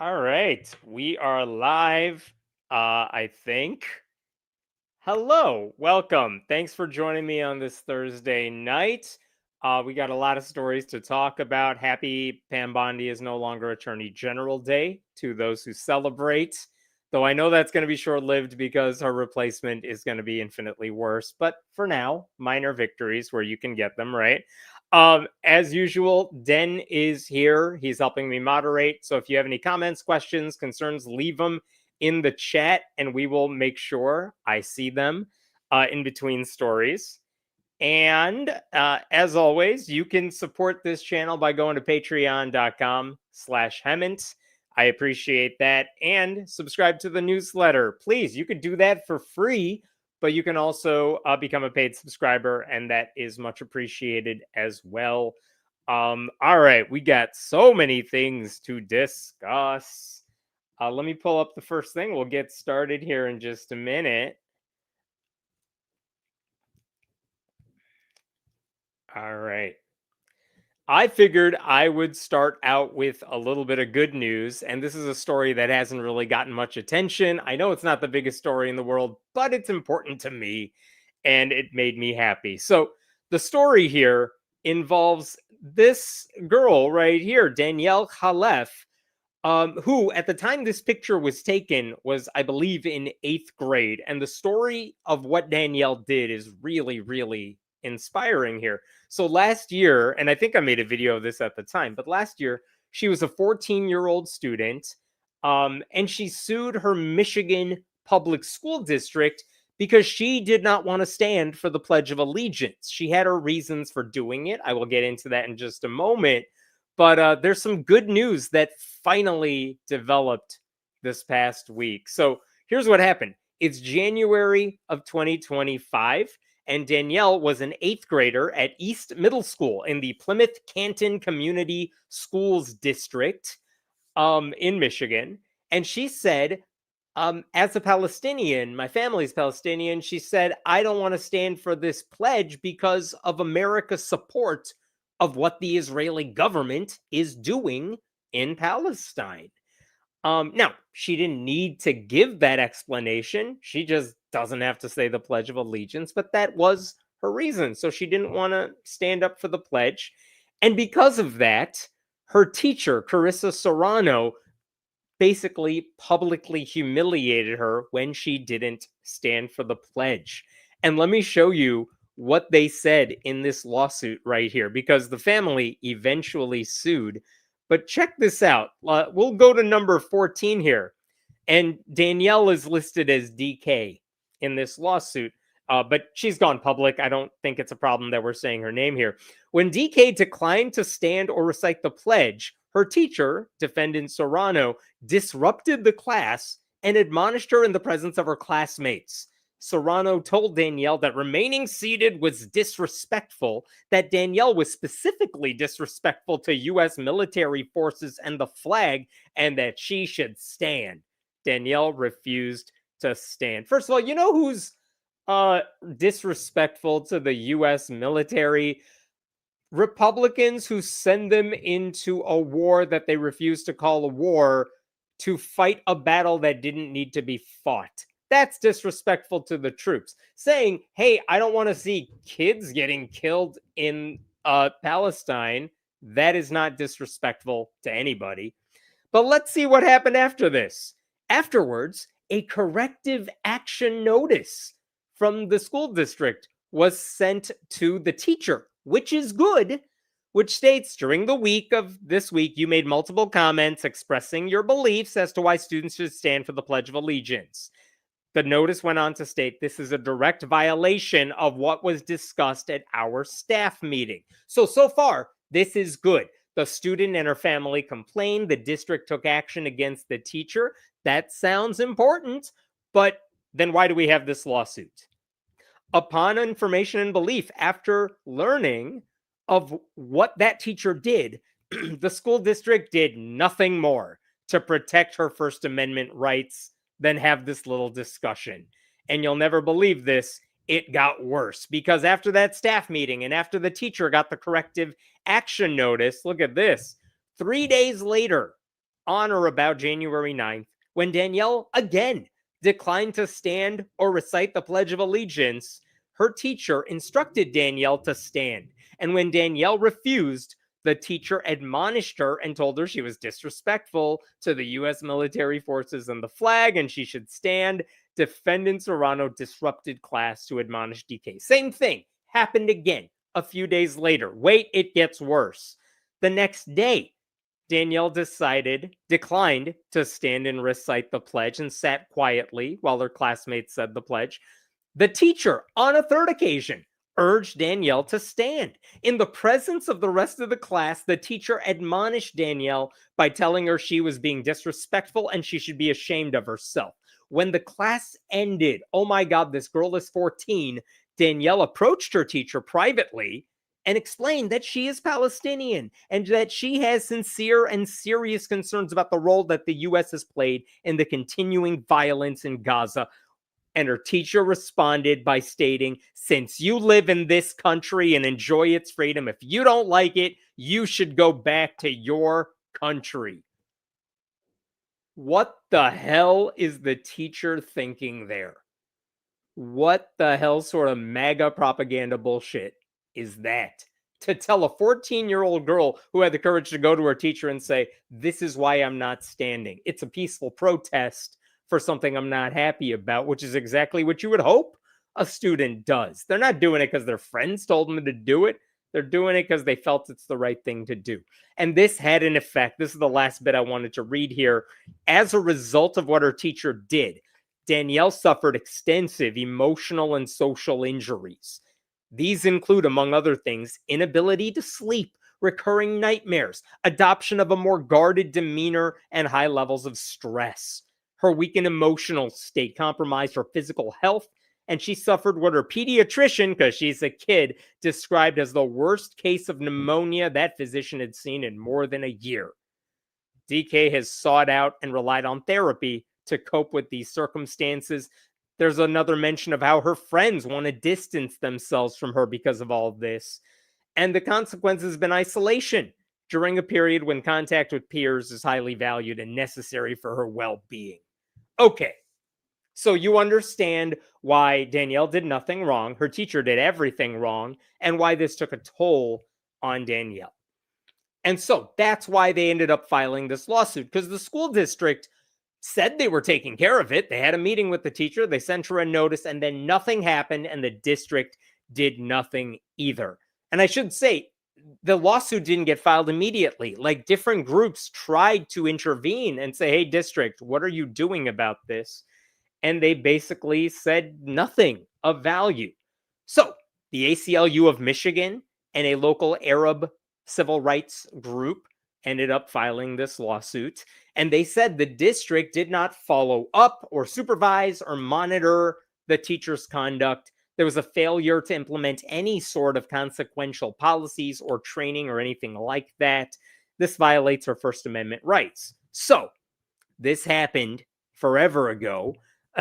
All right, we are live. I think. Hello, welcome. Thanks for joining me on this Thursday night. We got a lot of stories to talk about. Happy Pam Bondi is no longer Attorney General Day to those who celebrate. Though I know that's going to be short lived because her replacement is going to be infinitely worse. But for now, minor victories where you can get them, right? As usual, Den is here. He's helping me moderate. So if you have any comments, questions, concerns, leave them in the chat and we will make sure I see them in between stories. And as always, you can support this channel by going to patreon.com/Hemant. I appreciate that. And subscribe to the newsletter. Please, you could do that for free, but you can also become a paid subscriber, and that is much appreciated as well. All right, we got so many things to discuss. Let me pull up the first thing. We'll get started here in just a minute. All right. I figured I would start out with a little bit of good news, and this is a story that hasn't really gotten much attention. I know it's not the biggest story in the world, but it's important to me, and it made me happy. So, the story here involves this girl right here, Danielle Khalaf, who at the time this picture was taken was, I believe, in 8th grade. And the story of what Danielle did is really, really inspiring here. So last year, and I think I made a video of this at the time, but last year, she was a 14-year-old student, and she sued her Michigan public school district because she did not want to stand for the Pledge of Allegiance. She had her reasons for doing it. I will get into that in just a moment. But there's some good news that finally developed this past week. So here's what happened. It's January of 2025, and Danielle was an 8th grader at East Middle School in the Plymouth Canton Community Schools District in Michigan. And she said, as a Palestinian, my family's Palestinian, she said, I don't want to stand for this pledge because of America's support of what the Israeli government is doing in Palestine. Now, she didn't need to give that explanation. She just doesn't have to say the Pledge of Allegiance, but that was her reason. So she didn't want to stand up for the pledge. And because of that, her teacher, Carissa Serrano, basically publicly humiliated her when she didn't stand for the pledge. And let me show you what they said in this lawsuit right here, because the family eventually sued. But check this out. We'll go to number 14 here. And Danielle is listed as DK in this lawsuit, but she's gone public. I don't think it's a problem that we're saying her name here. When DK declined to stand or recite the pledge, her teacher, defendant Serrano, disrupted the class and admonished her in the presence of her classmates. Serrano told Danielle that remaining seated was disrespectful, that Danielle was specifically disrespectful to U.S. military forces and the flag, and that she should stand. Danielle refused to stand. First of all, you know who's disrespectful to the U.S. military? Republicans who send them into a war that they refuse to call a war to fight a battle that didn't need to be fought. That's disrespectful to the troops. Saying, hey, I don't want to see kids getting killed in Palestine, that is not disrespectful to anybody. But let's see what happened after this. Afterwards, a corrective action notice from the school district was sent to the teacher, which is good, which states, during the week of this week, you made multiple comments expressing your beliefs as to why students should stand for the Pledge of Allegiance. The notice went on to state this is a direct violation of what was discussed at our staff meeting. So far, this is good. The student and her family complained. The district took action against the teacher. That sounds important, but then why do we have this lawsuit? Upon information and belief, after learning of what that teacher did, the school district did nothing more to protect her First Amendment rights than have this little discussion. And you'll never believe this, it got worse, because after that staff meeting and after the teacher got the corrective action notice, look at this. 3 days later, on or about January 9th, when Danielle again declined to stand or recite the Pledge of Allegiance, her teacher instructed Danielle to stand. And when Danielle refused, the teacher admonished her and told her she was disrespectful to the U.S. military forces and the flag and she should stand. Defendant Serrano disrupted class to admonish DK. Same thing happened again a few days later. Wait, it gets worse. The next day, Danielle declined to stand and recite the pledge and sat quietly while her classmates said the pledge. The teacher, on a third occasion, urged Danielle to stand. In the presence of the rest of the class, the teacher admonished Danielle by telling her she was being disrespectful and she should be ashamed of herself. When the class ended, oh my God, this girl is 14, Danielle approached her teacher privately and explained that she is Palestinian and that she has sincere and serious concerns about the role that the U.S. has played in the continuing violence in Gaza. And her teacher responded by stating, since you live in this country and enjoy its freedom, if you don't like it, you should go back to your country. What the hell is the teacher thinking there? What the hell sort of MAGA propaganda bullshit is that? To tell a 14-year-old girl who had the courage to go to her teacher and say, this is why I'm not standing. It's a peaceful protest for something I'm not happy about, which is exactly what you would hope a student does. They're not doing it because their friends told them to do it. They're doing it because they felt it's the right thing to do. And this had an effect. This is the last bit I wanted to read here. As a result of what her teacher did, Danielle suffered extensive emotional and social injuries. These include, among other things, inability to sleep, recurring nightmares, adoption of a more guarded demeanor, and high levels of stress. Her weakened emotional state compromised her physical health, and she suffered what her pediatrician, because she's a kid, described as the worst case of pneumonia that physician had seen in more than a year. DK has sought out and relied on therapy to cope with these circumstances. There's another mention of how her friends want to distance themselves from her because of all of this. And the consequence has been isolation during a period when contact with peers is highly valued and necessary for her well-being. Okay, so you understand why Danielle did nothing wrong, her teacher did everything wrong, and why this took a toll on Danielle. And so that's why they ended up filing this lawsuit, because the school district said they were taking care of it. They had a meeting with the teacher, they sent her a notice, and then nothing happened, and the district did nothing either. And I should say, the lawsuit didn't get filed immediately. Like, different groups tried to intervene and say, hey, district, what are you doing about this? And they basically said nothing of value. So the ACLU of Michigan and a local Arab civil rights group ended up filing this lawsuit. And they said the district did not follow up or supervise or monitor the teacher's conduct. There was a failure to implement any sort of consequential policies or training or anything like that. This violates her First Amendment rights. So this happened forever ago.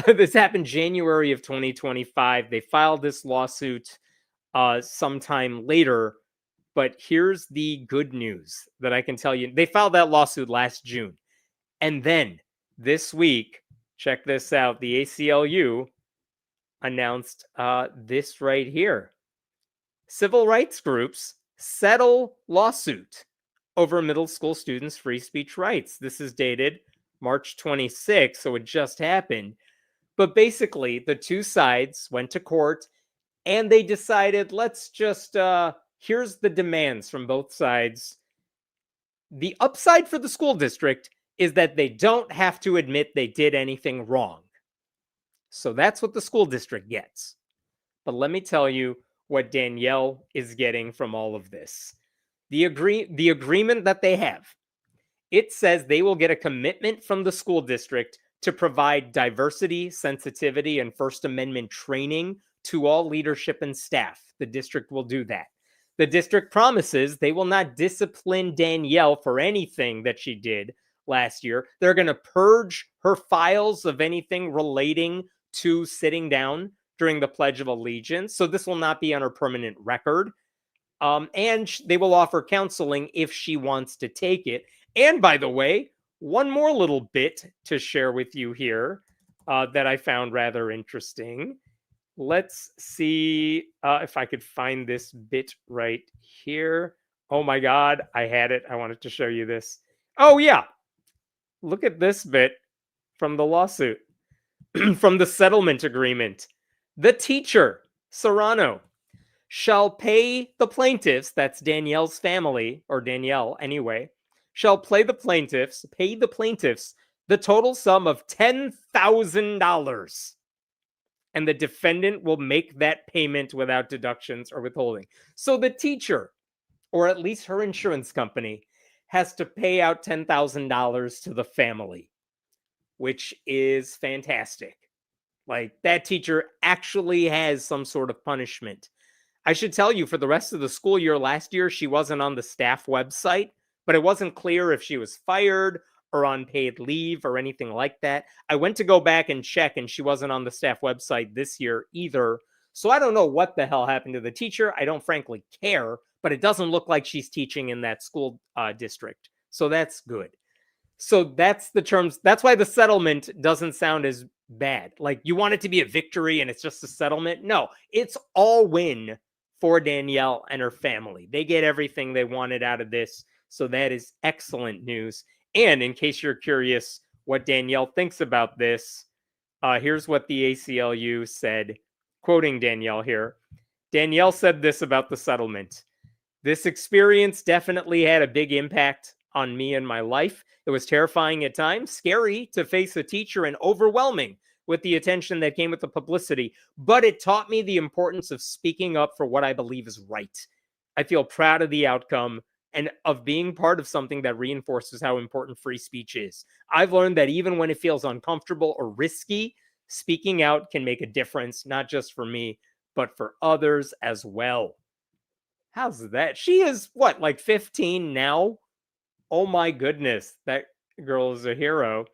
This happened January of 2025. They filed this lawsuit sometime later. But here's the good news that I can tell you. They filed that lawsuit last June. And then this week, check this out, the ACLU announced this right here. Civil rights groups settle lawsuit over middle school students' free speech rights. This is dated March 26th, so it just happened. But basically, the two sides went to court and they decided, let's just, here's the demands from both sides. The upside for the school district is that they don't have to admit they did anything wrong. So that's what the school district gets. But let me tell you what Danielle is getting from all of this. The agreement that they have, it says they will get a commitment from the school district to provide diversity, sensitivity, and First Amendment training to all leadership and staff. The district will do that. The district promises they will not discipline Danielle for anything that she did last year. They're going to purge her files of anything relating to sitting down during the Pledge of Allegiance. So this will not be on her permanent record. And they will offer counseling if she wants to take it. And by the way, one more little bit to share with you here that I found rather interesting. Let's see if I could find this bit right here. Oh my God, I had it. I wanted to show you this. Oh, yeah. Look at this bit from the lawsuit, from the settlement agreement. The teacher, Serrano, shall pay the plaintiffs, that's Danielle's family, or Danielle anyway, shall pay the plaintiffs the total sum of $10,000. And the defendant will make that payment without deductions or withholding. So the teacher, or at least her insurance company, has to pay out $10,000 to the family, which is fantastic. Like, that teacher actually has some sort of punishment. I should tell you, for the rest of the school year last year, she wasn't on the staff website, but it wasn't clear if she was fired or on paid leave or anything like that. I went to go back and check, and she wasn't on the staff website this year either. So I don't know what the hell happened to the teacher. I don't frankly care, but it doesn't look like she's teaching in that school district. So that's good. So that's the terms. That's why the settlement doesn't sound as bad. Like, you want it to be a victory and it's just a settlement. No, it's all win for Danielle and her family. They get everything they wanted out of this. So that is excellent news. And in case you're curious what Danielle thinks about this, here's what the ACLU said, quoting Danielle here. Danielle said this about the settlement. This experience definitely had a big impact on me and my life. It was terrifying at times, scary to face a teacher, and overwhelming with the attention that came with the publicity. But it taught me the importance of speaking up for what I believe is right. I feel proud of the outcome and of being part of something that reinforces how important free speech is. I've learned that even when it feels uncomfortable or risky, speaking out can make a difference, not just for me, but for others as well. How's that? She is what, like 15 now? Oh my goodness, that girl is a hero.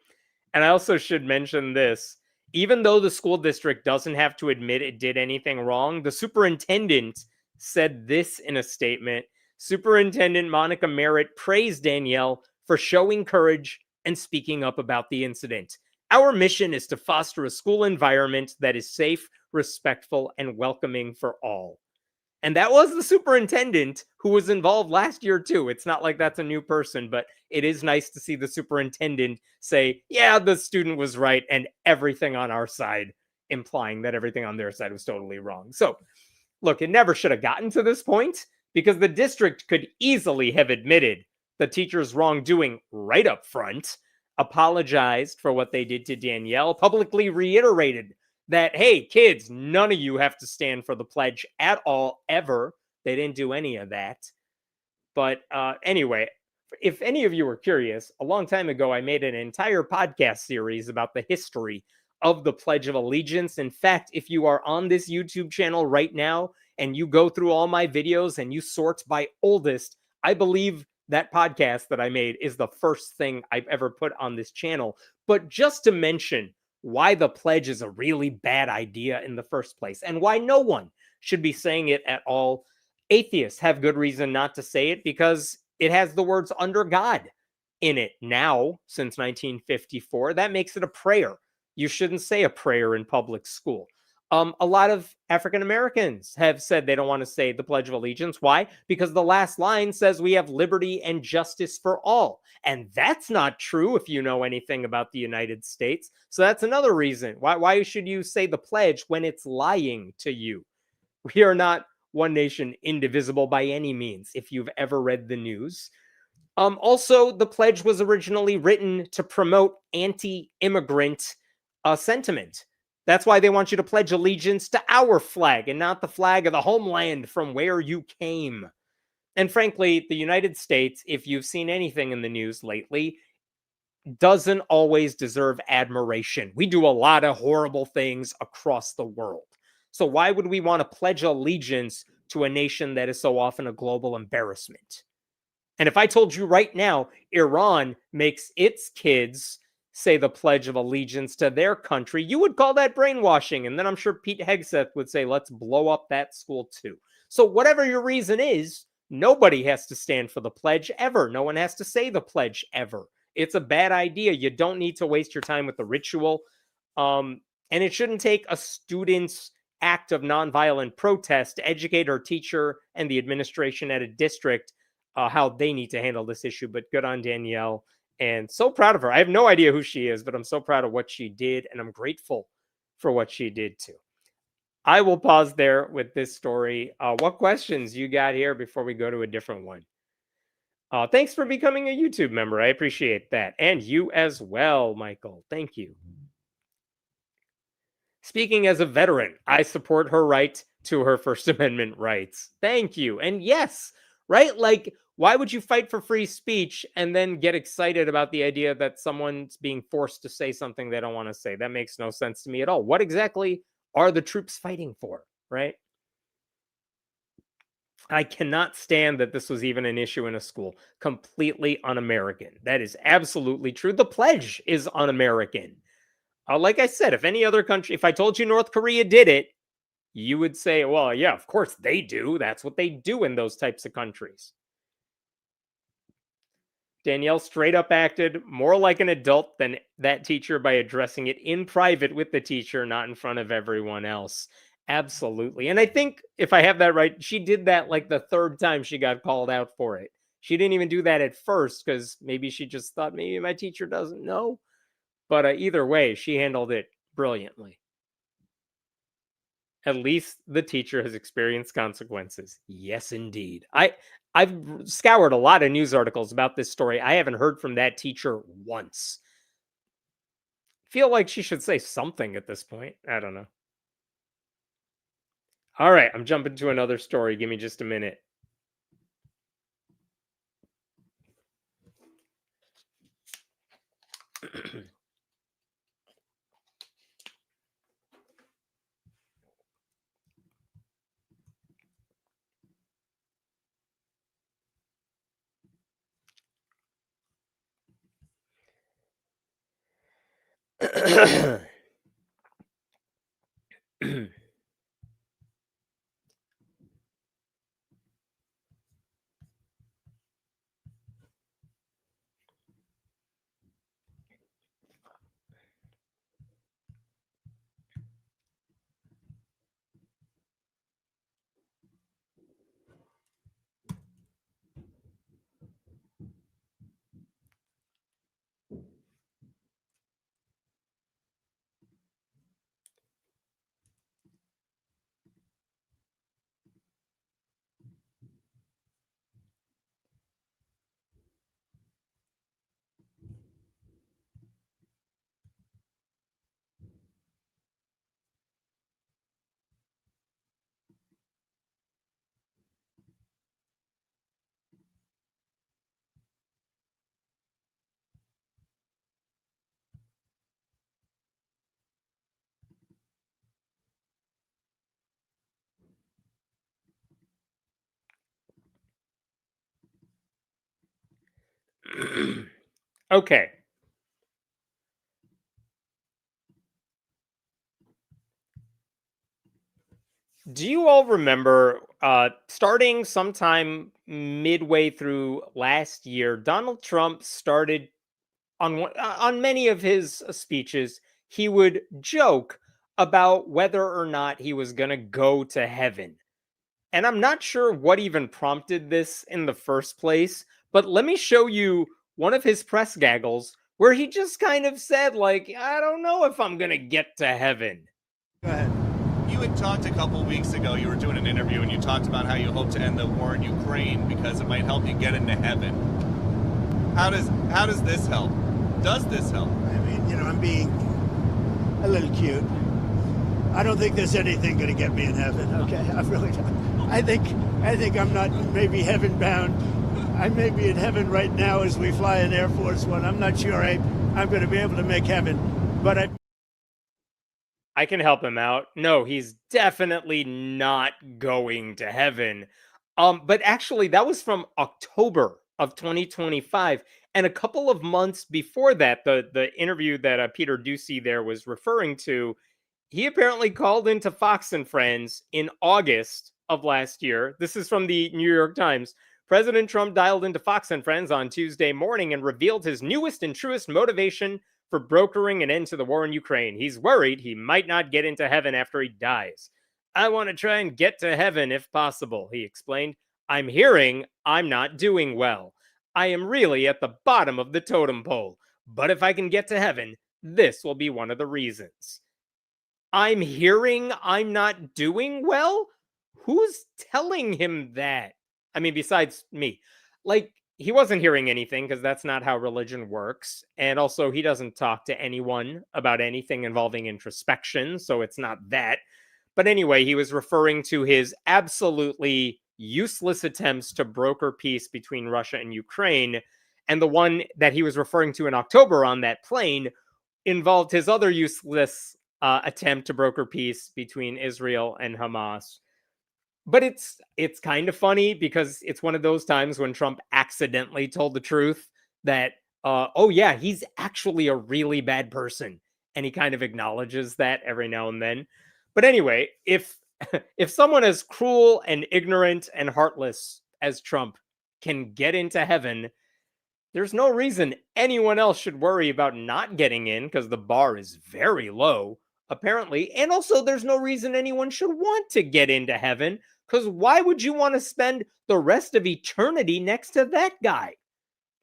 And I also should mention this. Even though the school district doesn't have to admit it did anything wrong, the superintendent said this in a statement. Superintendent Monica Merritt praised Danielle for showing courage and speaking up about the incident. Our mission is to foster a school environment that is safe, respectful, and welcoming for all. And that was the superintendent who was involved last year, too. It's not like that's a new person, but it is nice to see the superintendent say, yeah, the student was right, and everything on our side, implying that everything on their side was totally wrong. So, look, it never should have gotten to this point, because the district could easily have admitted the teacher's wrongdoing right up front, apologized for what they did to Danielle, publicly reiterated that, hey, kids, none of you have to stand for the pledge at all, ever. They didn't do any of that. But anyway, if any of you are curious, a long time ago, I made an entire podcast series about the history of the Pledge of Allegiance. In fact, if you are on this YouTube channel right now and you go through all my videos and you sort by oldest, I believe that podcast that I made is the first thing I've ever put on this channel. But just to mention why the pledge is a really bad idea in the first place, and why no one should be saying it at all. Atheists have good reason not to say it because it has the words "under God" in it now since 1954. That makes it a prayer. You shouldn't say a prayer in public school. A lot of African Americans have said they don't want to say the Pledge of Allegiance. Why? Because the last line says we have liberty and justice for all. And that's not true if you know anything about the United States. So that's another reason. Why should you say the pledge when it's lying to you? We are not one nation, indivisible by any means, if you've ever read the news. Also, the pledge was originally written to promote anti-immigrant sentiment. That's why they want you to pledge allegiance to our flag and not the flag of the homeland from where you came. And frankly, the United States, if you've seen anything in the news lately, doesn't always deserve admiration. We do a lot of horrible things across the world. So why would we want to pledge allegiance to a nation that is so often a global embarrassment? And if I told you right now, Iran makes its kids say the Pledge of Allegiance to their country, you would call that brainwashing. And then I'm sure Pete Hegseth would say, let's blow up that school too. So whatever your reason is, nobody has to stand for the pledge ever. No one has to say the pledge ever. It's a bad idea. You don't need to waste your time with the ritual. And it shouldn't take a student's act of nonviolent protest to educate her teacher and the administration at a district how they need to handle this issue. But good on Danielle. And so proud of her. I have no idea who she is, but I'm so proud of what she did. And I'm grateful for what she did too. I will pause there with this story. What questions you got here before we go to a different one? Thanks for becoming a YouTube member. I appreciate that. And you as well, Michael. Thank you. Speaking as a veteran, I support her right to her First Amendment rights. Thank you. And yes, right? Like, why would you fight for free speech and then get excited about the idea that someone's being forced to say something they don't want to say? That makes no sense to me at all. What exactly are the troops fighting for, right? I cannot stand that this was even an issue in a school. Completely un-American. That is absolutely true. The pledge is un-American. Like I said, if any other country, if I told you North Korea did it, you would say, well, yeah, of course they do. That's what they do in those types of countries. Danielle straight up acted more like an adult than that teacher by addressing it in private with the teacher, not in front of everyone else. Absolutely. And I think if I have that right, she did that like the third time she got called out for it. She didn't even do that at first because maybe she just thought maybe my teacher doesn't know. But either way, she handled it brilliantly. At least the teacher has experienced consequences. Yes, indeed. I've scoured a lot of news articles about this story. I haven't heard from that teacher once. Feel like she should say something at this point. I don't know. All right, I'm jumping to another story. Give me just a minute. Okay. Do you all remember starting sometime midway through last year, Donald Trump started on many of his speeches, he would joke about whether or not he was going to go to heaven. And I'm not sure what even prompted this in the first place, but let me show you one of his press gaggles where he just kind of said, like, I don't know if I'm going to get to heaven. Go ahead. You had talked a couple weeks ago, you were doing an interview, and you talked about how you hope to end the war in Ukraine because it might help you get into heaven. How does this help? Does this help? I mean, I'm being a little cute. I don't think there's anything going to get me in heaven, okay? I really don't. I think I'm not maybe heaven bound. I may be in heaven right now as we fly in Air Force One. I'm not sure I'm going to be able to make heaven, but I can help him out. No, he's definitely not going to heaven. But actually, that was from October of 2025. And a couple of months before that, the interview that Peter Ducey there was referring to, he apparently called into Fox and Friends in August of last year. This is from the New York Times, President Trump dialed into Fox and Friends on Tuesday morning and revealed his newest and truest motivation for brokering an end to the war in Ukraine. He's worried he might not get into heaven after he dies. I want to try and get to heaven if possible, he explained. I'm hearing I'm not doing well. I am really at the bottom of the totem pole. But if I can get to heaven, this will be one of the reasons. I'm hearing I'm not doing well? Who's telling him that? I mean, besides me. Like, he wasn't hearing anything because that's not how religion works. And also, he doesn't talk to anyone about anything involving introspection, so it's not that. But anyway, he was referring to his absolutely useless attempts to broker peace between Russia and Ukraine. And the one that he was referring to in October on that plane involved his other useless attempt to broker peace between Israel and Hamas. But it's kind of funny because it's one of those times when Trump accidentally told the truth that, oh yeah, he's actually a really bad person. And he kind of acknowledges that every now and then. But anyway, if someone as cruel and ignorant and heartless as Trump can get into heaven, there's no reason anyone else should worry about not getting in because the bar is very low, apparently. And also, there's no reason anyone should want to get into heaven because why would you want to spend the rest of eternity next to that guy?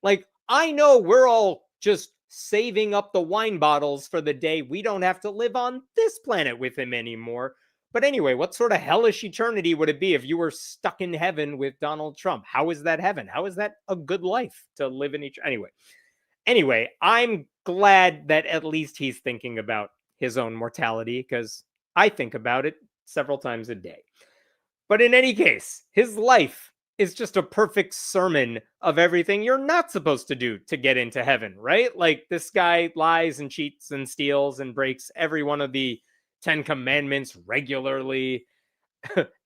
Like, I know we're all just saving up the wine bottles for the day we don't have to live on this planet with him anymore. But anyway, what sort of hellish eternity would it be if you were stuck in heaven with Donald Trump? How is that heaven? How is that a good life to live in each? Anyway, I'm glad that at least he's thinking about his own mortality because I think about it several times a day. But in any case, his life is just a perfect sermon of everything you're not supposed to do to get into heaven, right? Like, this guy lies and cheats and steals and breaks every one of the 10 Commandments regularly.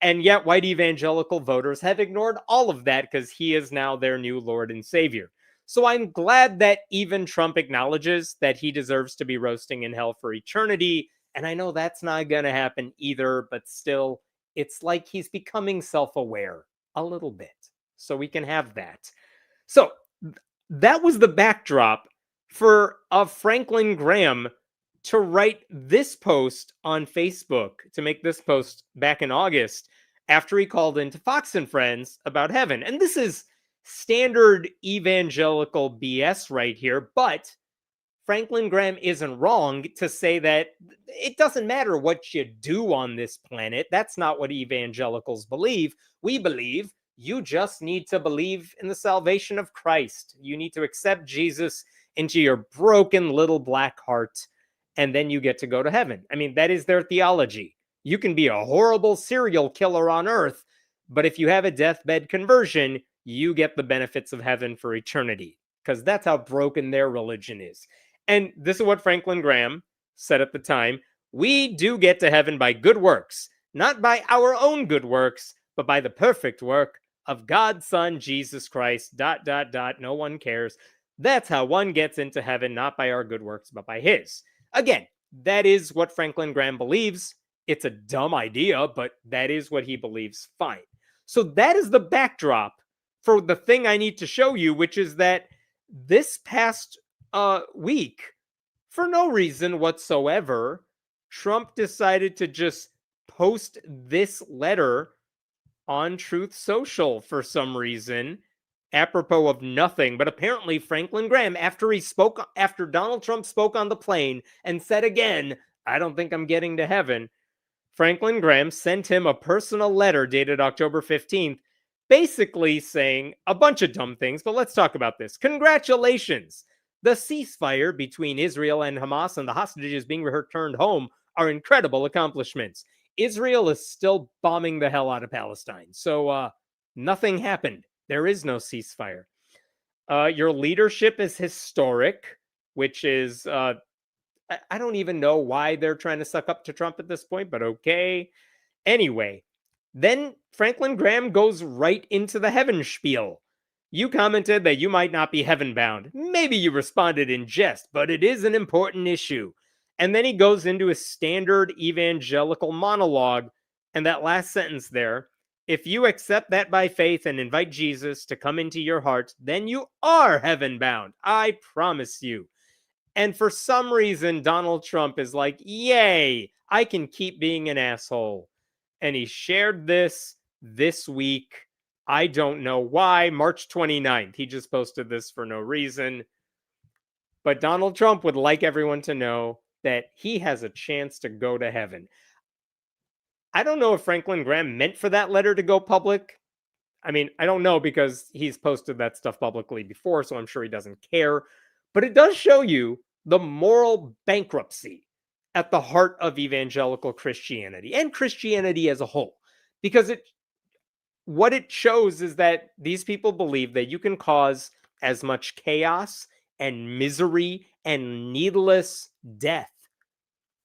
And yet white evangelical voters have ignored all of that because he is now their new Lord and Savior. So I'm glad that even Trump acknowledges that he deserves to be roasting in hell for eternity. And I know that's not going to happen either, but still, it's like he's becoming self-aware a little bit. So we can have that. So that was the backdrop for Franklin Graham to write this post on Facebook, to make this post back in August after he called into Fox and Friends about heaven. And this is standard evangelical BS right here, but Franklin Graham isn't wrong to say that it doesn't matter what you do on this planet. That's not what evangelicals believe. We believe you just need to believe in the salvation of Christ. You need to accept Jesus into your broken little black heart, and then you get to go to heaven. I mean, that is their theology. You can be a horrible serial killer on earth, but if you have a deathbed conversion, you get the benefits of heaven for eternity, because that's how broken their religion is. And this is what Franklin Graham said at the time. We do get to heaven by good works, not by our own good works, but by the perfect work of God's Son, Jesus Christ, ... No one cares. That's how one gets into heaven, not by our good works, but by his. Again, that is what Franklin Graham believes. It's a dumb idea, but that is what he believes. Fine. So that is the backdrop for the thing I need to show you, which is that this past week, for no reason whatsoever, Trump decided to just post this letter on Truth Social for some reason, apropos of nothing. But apparently Franklin Graham, after Donald Trump spoke on the plane and said again, I don't think I'm getting to heaven, Franklin Graham sent him a personal letter dated October 15th, basically saying a bunch of dumb things, but let's talk about this. Congratulations! The ceasefire between Israel and Hamas and the hostages being returned home are incredible accomplishments. Israel is still bombing the hell out of Palestine, so nothing happened. There is no ceasefire. Your leadership is historic, which is, I don't even know why they're trying to suck up to Trump at this point, but okay. Anyway, then Franklin Graham goes right into the heaven spiel. You commented that you might not be heaven bound. Maybe you responded in jest, but it is an important issue. And then he goes into a standard evangelical monologue, and that last sentence there If you accept that by faith and invite Jesus to come into your heart, then you are heaven bound. I promise you. And for some reason, Donald Trump is like, yay, I can keep being an asshole. And he shared this week. I don't know why. March 29th. He just posted this for no reason. But Donald Trump would like everyone to know that he has a chance to go to heaven. I don't know if Franklin Graham meant for that letter to go public. I mean, I don't know because he's posted that stuff publicly before, so I'm sure he doesn't care. But it does show you the moral bankruptcy at the heart of evangelical Christianity and Christianity as a whole. Because what it shows is that these people believe that you can cause as much chaos and misery and needless death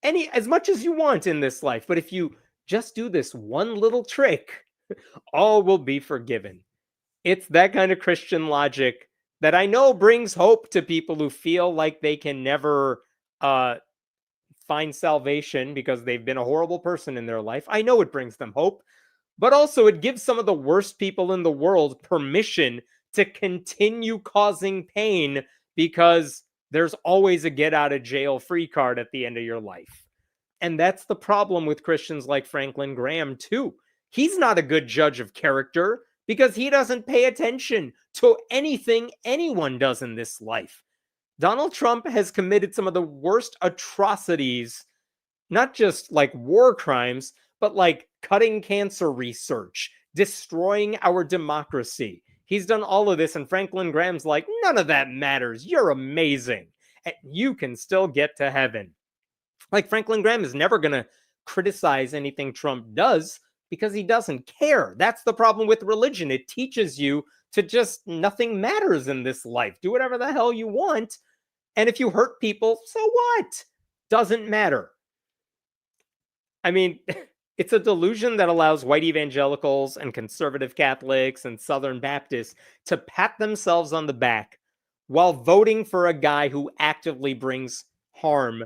as much as you want in this life. But if you just do this one little trick, all will be forgiven. It's that kind of Christian logic that I know brings hope to people who feel like they can never find salvation because they've been a horrible person in their life. I know it brings them hope, but also it gives some of the worst people in the world permission to continue causing pain because there's always a get out of jail free card at the end of your life. And that's the problem with Christians like Franklin Graham, too. He's not a good judge of character because he doesn't pay attention to anything anyone does in this life. Donald Trump has committed some of the worst atrocities, not just like war crimes, but like cutting cancer research, destroying our democracy. He's done all of this, and Franklin Graham's like, none of that matters. You're amazing. And you can still get to heaven. Like, Franklin Graham is never going to criticize anything Trump does because he doesn't care. That's the problem with religion. It teaches you to just nothing matters in this life. Do whatever the hell you want. And if you hurt people, so what? Doesn't matter. I mean, it's a delusion that allows white evangelicals and conservative Catholics and Southern Baptists to pat themselves on the back while voting for a guy who actively brings harm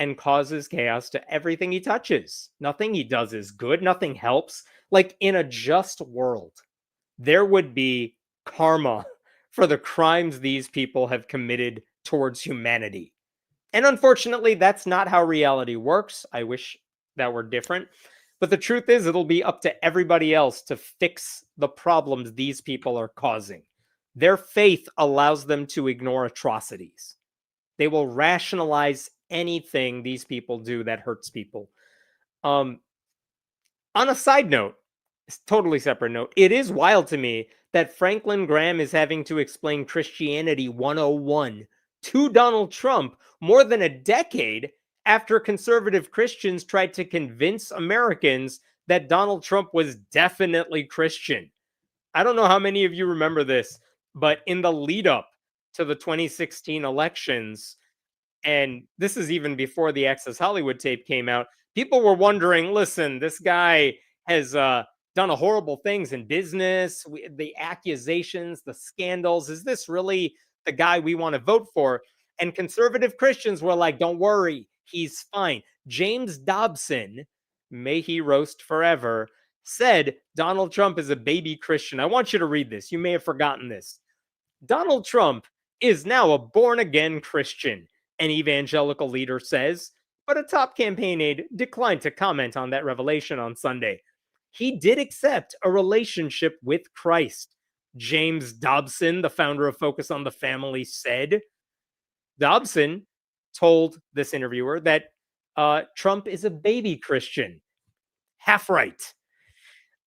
and causes chaos to everything he touches. Nothing he does is good. Nothing helps. Like, in a just world, there would be karma for the crimes these people have committed towards humanity. And unfortunately, that's not how reality works. I wish that were different. But the truth is, it'll be up to everybody else to fix the problems these people are causing. Their faith allows them to ignore atrocities. They will rationalize anything these people do that hurts people. On a side note, totally separate note, it is wild to me that Franklin Graham is having to explain Christianity 101 to Donald Trump more than a decade after conservative Christians tried to convince Americans that Donald Trump was definitely Christian. I don't know how many of you remember this, but in the lead up to the 2016 elections, and this is even before the Access Hollywood tape came out, people were wondering, listen, this guy has done horrible things in business, the accusations, the scandals. Is this really the guy we want to vote for? And conservative Christians were like, don't worry, he's fine. James Dobson, may he roast forever, said Donald Trump is a baby Christian. I want you to read this. You may have forgotten this. Donald Trump is now a born-again Christian, an evangelical leader says, but a top campaign aide declined to comment on that revelation on Sunday. He did accept a relationship with Christ, James Dobson, the founder of Focus on the Family, said. Dobson told this interviewer that Trump is a baby Christian. Half right.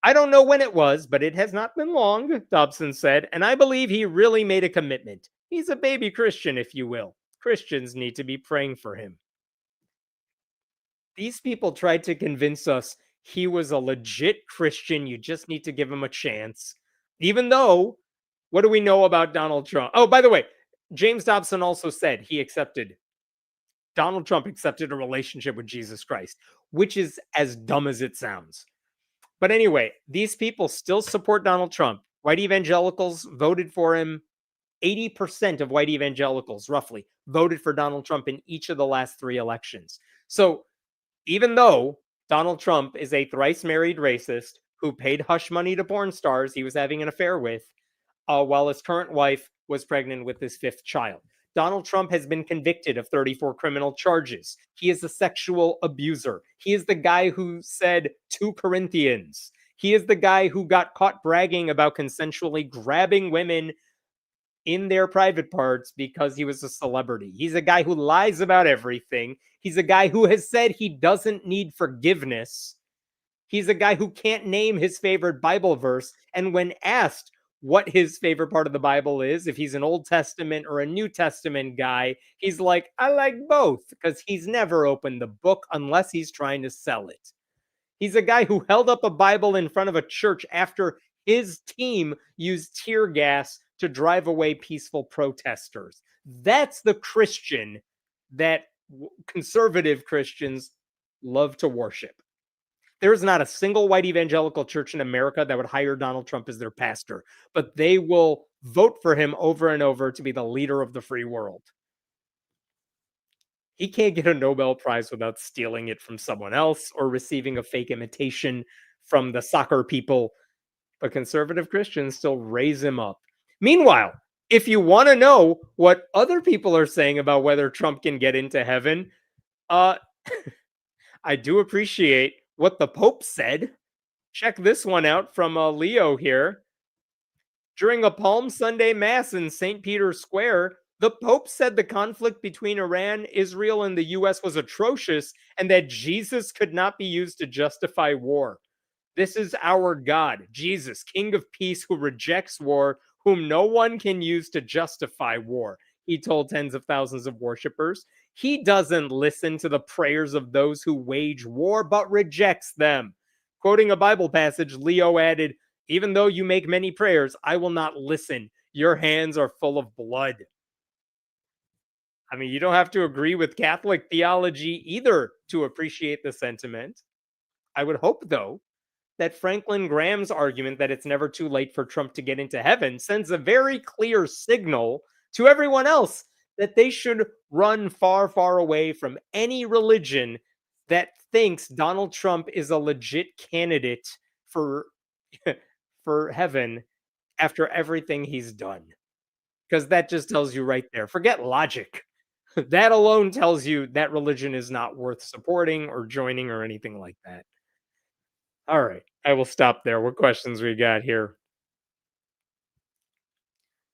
I don't know when it was, but it has not been long, Dobson said, and I believe he really made a commitment. He's a baby Christian, if you will. Christians need to be praying for him. These people tried to convince us he was a legit Christian. You just need to give him a chance. Even though, what do we know about Donald Trump? Oh, by the way, James Dobson also said Donald Trump accepted a relationship with Jesus Christ, which is as dumb as it sounds. But anyway, these people still support Donald Trump. White evangelicals voted for him. 80% of white evangelicals, roughly, voted for Donald Trump in each of the last 3 elections. So even though Donald Trump is a thrice married racist who paid hush money to porn stars he was having an affair with, while his current wife was pregnant with his fifth child. Donald Trump has been convicted of 34 criminal charges. He is a sexual abuser. He is the guy who said 2 Corinthians. He is the guy who got caught bragging about consensually grabbing women in their private parts because he was a celebrity. He's a guy who lies about everything. He's a guy who has said he doesn't need forgiveness. He's a guy who can't name his favorite Bible verse. And when asked what his favorite part of the Bible is, if he's an Old Testament or a New Testament guy, he's like, I like both, because he's never opened the book unless he's trying to sell it. He's a guy who held up a Bible in front of a church after his team used tear gas to drive away peaceful protesters. That's the Christian that conservative Christians love to worship. There is not a single white evangelical church in America that would hire Donald Trump as their pastor, but they will vote for him over and over to be the leader of the free world. He can't get a Nobel Prize without stealing it from someone else or receiving a fake imitation from the soccer people, but conservative Christians still raise him up. Meanwhile, if you want to know what other people are saying about whether Trump can get into heaven, I do appreciate what the Pope said. Check this one out from Leo here. During a Palm Sunday Mass in St. Peter's Square, the Pope said the conflict between Iran, Israel, and the US was atrocious and that Jesus could not be used to justify war. This is our God, Jesus, King of Peace, who rejects war, whom no one can use to justify war, he told tens of thousands of worshipers. He doesn't listen to the prayers of those who wage war, but rejects them. Quoting a Bible passage, Leo added, even though you make many prayers, I will not listen. Your hands are full of blood. I mean, you don't have to agree with Catholic theology either to appreciate the sentiment. I would hope, though, that Franklin Graham's argument that it's never too late for Trump to get into heaven sends a very clear signal to everyone else that they should run far, far away from any religion that thinks Donald Trump is a legit candidate for, for heaven after everything he's done. Because that just tells you right there. Forget logic. That alone tells you that religion is not worth supporting or joining or anything like that. All right, I will stop there. What questions we got here?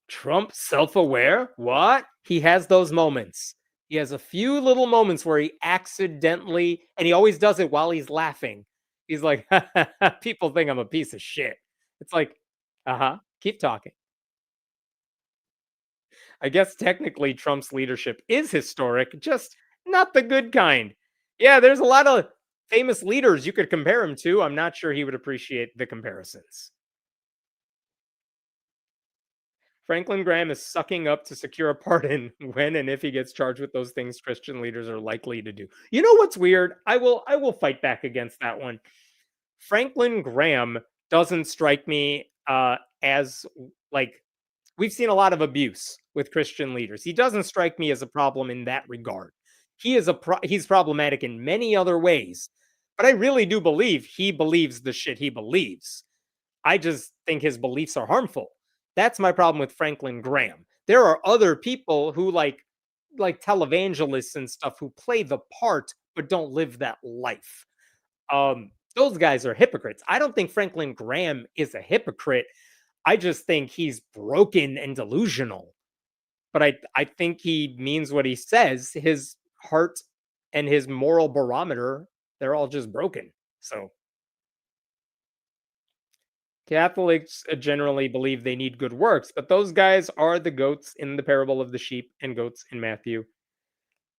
Trump self-aware? What? He has those moments. He has a few little moments where he accidentally, and he always does it while he's laughing. He's like, people think I'm a piece of shit. It's like, keep talking. I guess technically Trump's leadership is historic, just not the good kind. Yeah, there's a lot of famous leaders you could compare him to. I'm not sure he would appreciate the comparisons. Franklin Graham is sucking up to secure a pardon when and if he gets charged with those things Christian leaders are likely to do. You know what's weird? I will fight back against that one. Franklin Graham doesn't strike me as like we've seen a lot of abuse with Christian leaders. He doesn't strike me as a problem in that regard. He's problematic in many other ways, but I really do believe he believes the shit he believes. I just think his beliefs are harmful. That's my problem with Franklin Graham. There are other people who like televangelists and stuff who play the part but don't live that life. Those guys are hypocrites. I don't think Franklin Graham is a hypocrite. I just think he's broken and delusional. But I think he means what he says. His heart and his moral barometer, they're all just broken. So Catholics generally believe they need good works, but those guys are the goats in the parable of the sheep and goats in Matthew.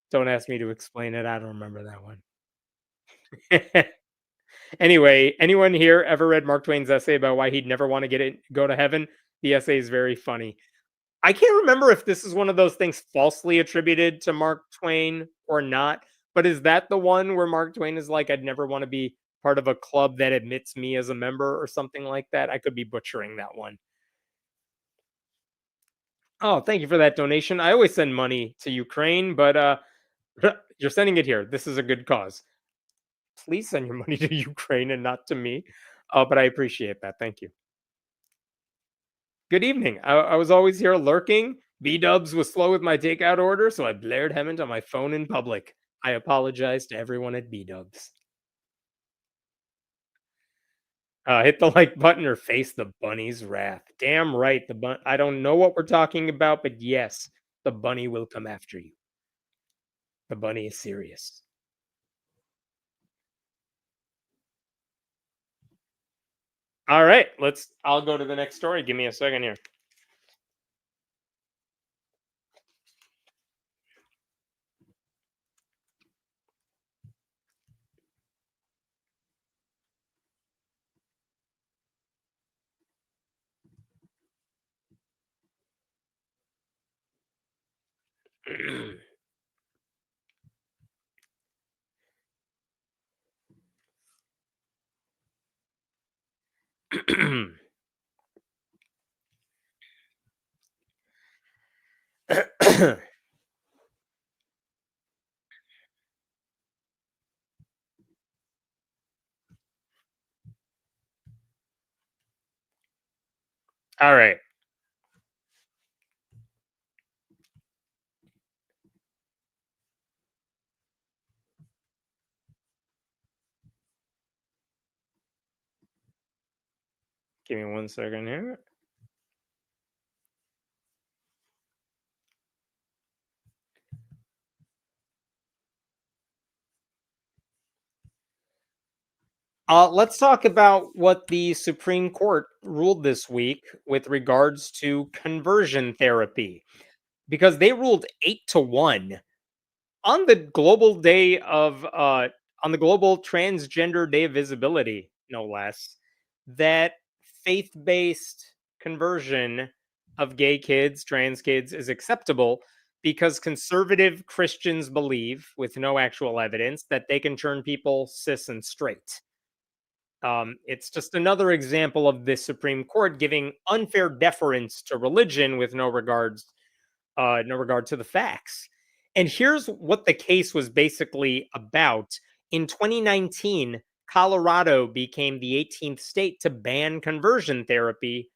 Don't ask me to explain it. I don't remember that one. Anyway, anyone here ever read Mark Twain's essay about why he'd never want to go to heaven? The essay is very funny. I can't remember if this is one of those things falsely attributed to Mark Twain or not, but is that the one where Mark Twain is like, I'd never want to be part of a club that admits me as a member or something like that? I could be butchering that one. Oh, thank you for that donation. I always send money to Ukraine, but you're sending it here. This is a good cause. Please send your money to Ukraine and not to me. But I appreciate that. Thank you. Good evening. I was always here lurking. B Dubs was slow with my takeout order, so I blared Hammond on my phone in public. I apologize to everyone at B Dubs. Hit the like button or face the bunny's wrath. Damn right, the bun. I don't know what we're talking about, but yes, the bunny will come after you. The bunny is serious. All right, let's. I'll go to the next story. Give me a second here. All right. Give me 1 second here. Let's talk about what the Supreme Court ruled this week with regards to conversion therapy, because they ruled 8-1 on the global day of on the global transgender day of visibility, no less, that faith-based conversion of gay kids, trans kids is acceptable because conservative Christians believe, with no actual evidence, that they can turn people cis and straight. It's just another example of the Supreme Court giving unfair deference to religion with no regard to the facts. And here's what the case was basically about. In 2019, Colorado became the 18th state to ban conversion therapy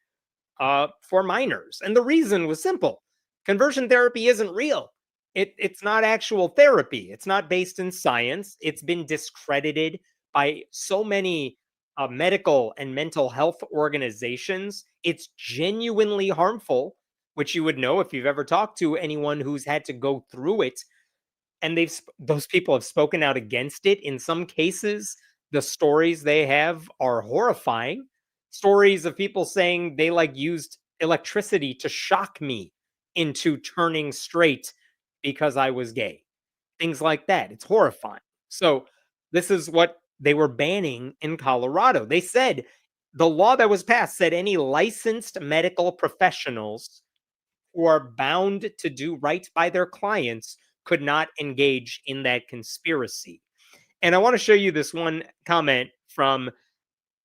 for minors. And the reason was simple: conversion therapy isn't real. It's not actual therapy. It's not based in science. It's been discredited by so many medical and mental health organizations. It's genuinely harmful, which you would know if you've ever talked to anyone who's had to go through it, and those people have spoken out against it. In some cases, the stories they have are horrifying. Stories of people saying they like used electricity to shock me into turning straight because I was gay. Things like that. It's horrifying. So, this is what they were banning in Colorado. They said the law that was passed said any licensed medical professionals who are bound to do right by their clients could not engage in that conspiracy. And I want to show you this one comment from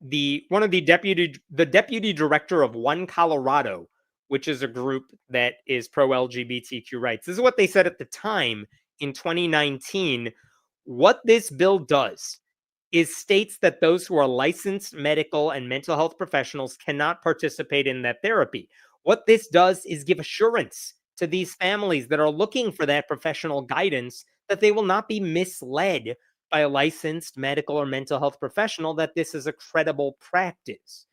the deputy director of One Colorado, which is a group that is pro LGBTQ rights. This is what they said at the time in 2019. What this bill does is states that those who are licensed medical and mental health professionals cannot participate in that therapy. What this does is give assurance to these families that are looking for that professional guidance that they will not be misled by a licensed medical or mental health professional, that this is a credible practice.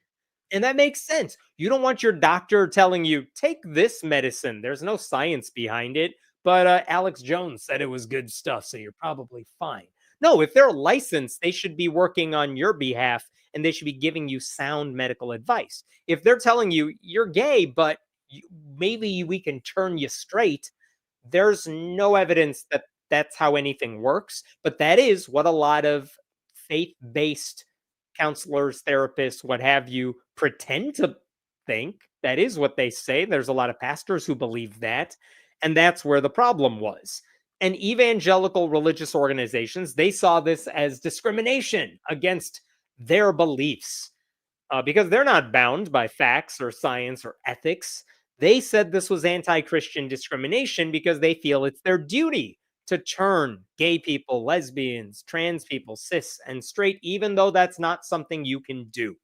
And that makes sense. You don't want your doctor telling you, take this medicine. There's no science behind it, but Alex Jones said it was good stuff, so you're probably fine. No, if they're licensed, they should be working on your behalf and they should be giving you sound medical advice. If they're telling you you're gay, but maybe we can turn you straight, there's no evidence that that's how anything works. But that is what a lot of faith based counselors, therapists, what have you, pretend to think. That is what they say. There's a lot of pastors who believe that. And that's where the problem was. And evangelical religious organizations, they saw this as discrimination against their beliefs because they're not bound by facts or science or ethics. They said this was anti Christian discrimination because they feel it's their duty to turn gay people, lesbians, trans people, cis, and straight, even though that's not something you can do.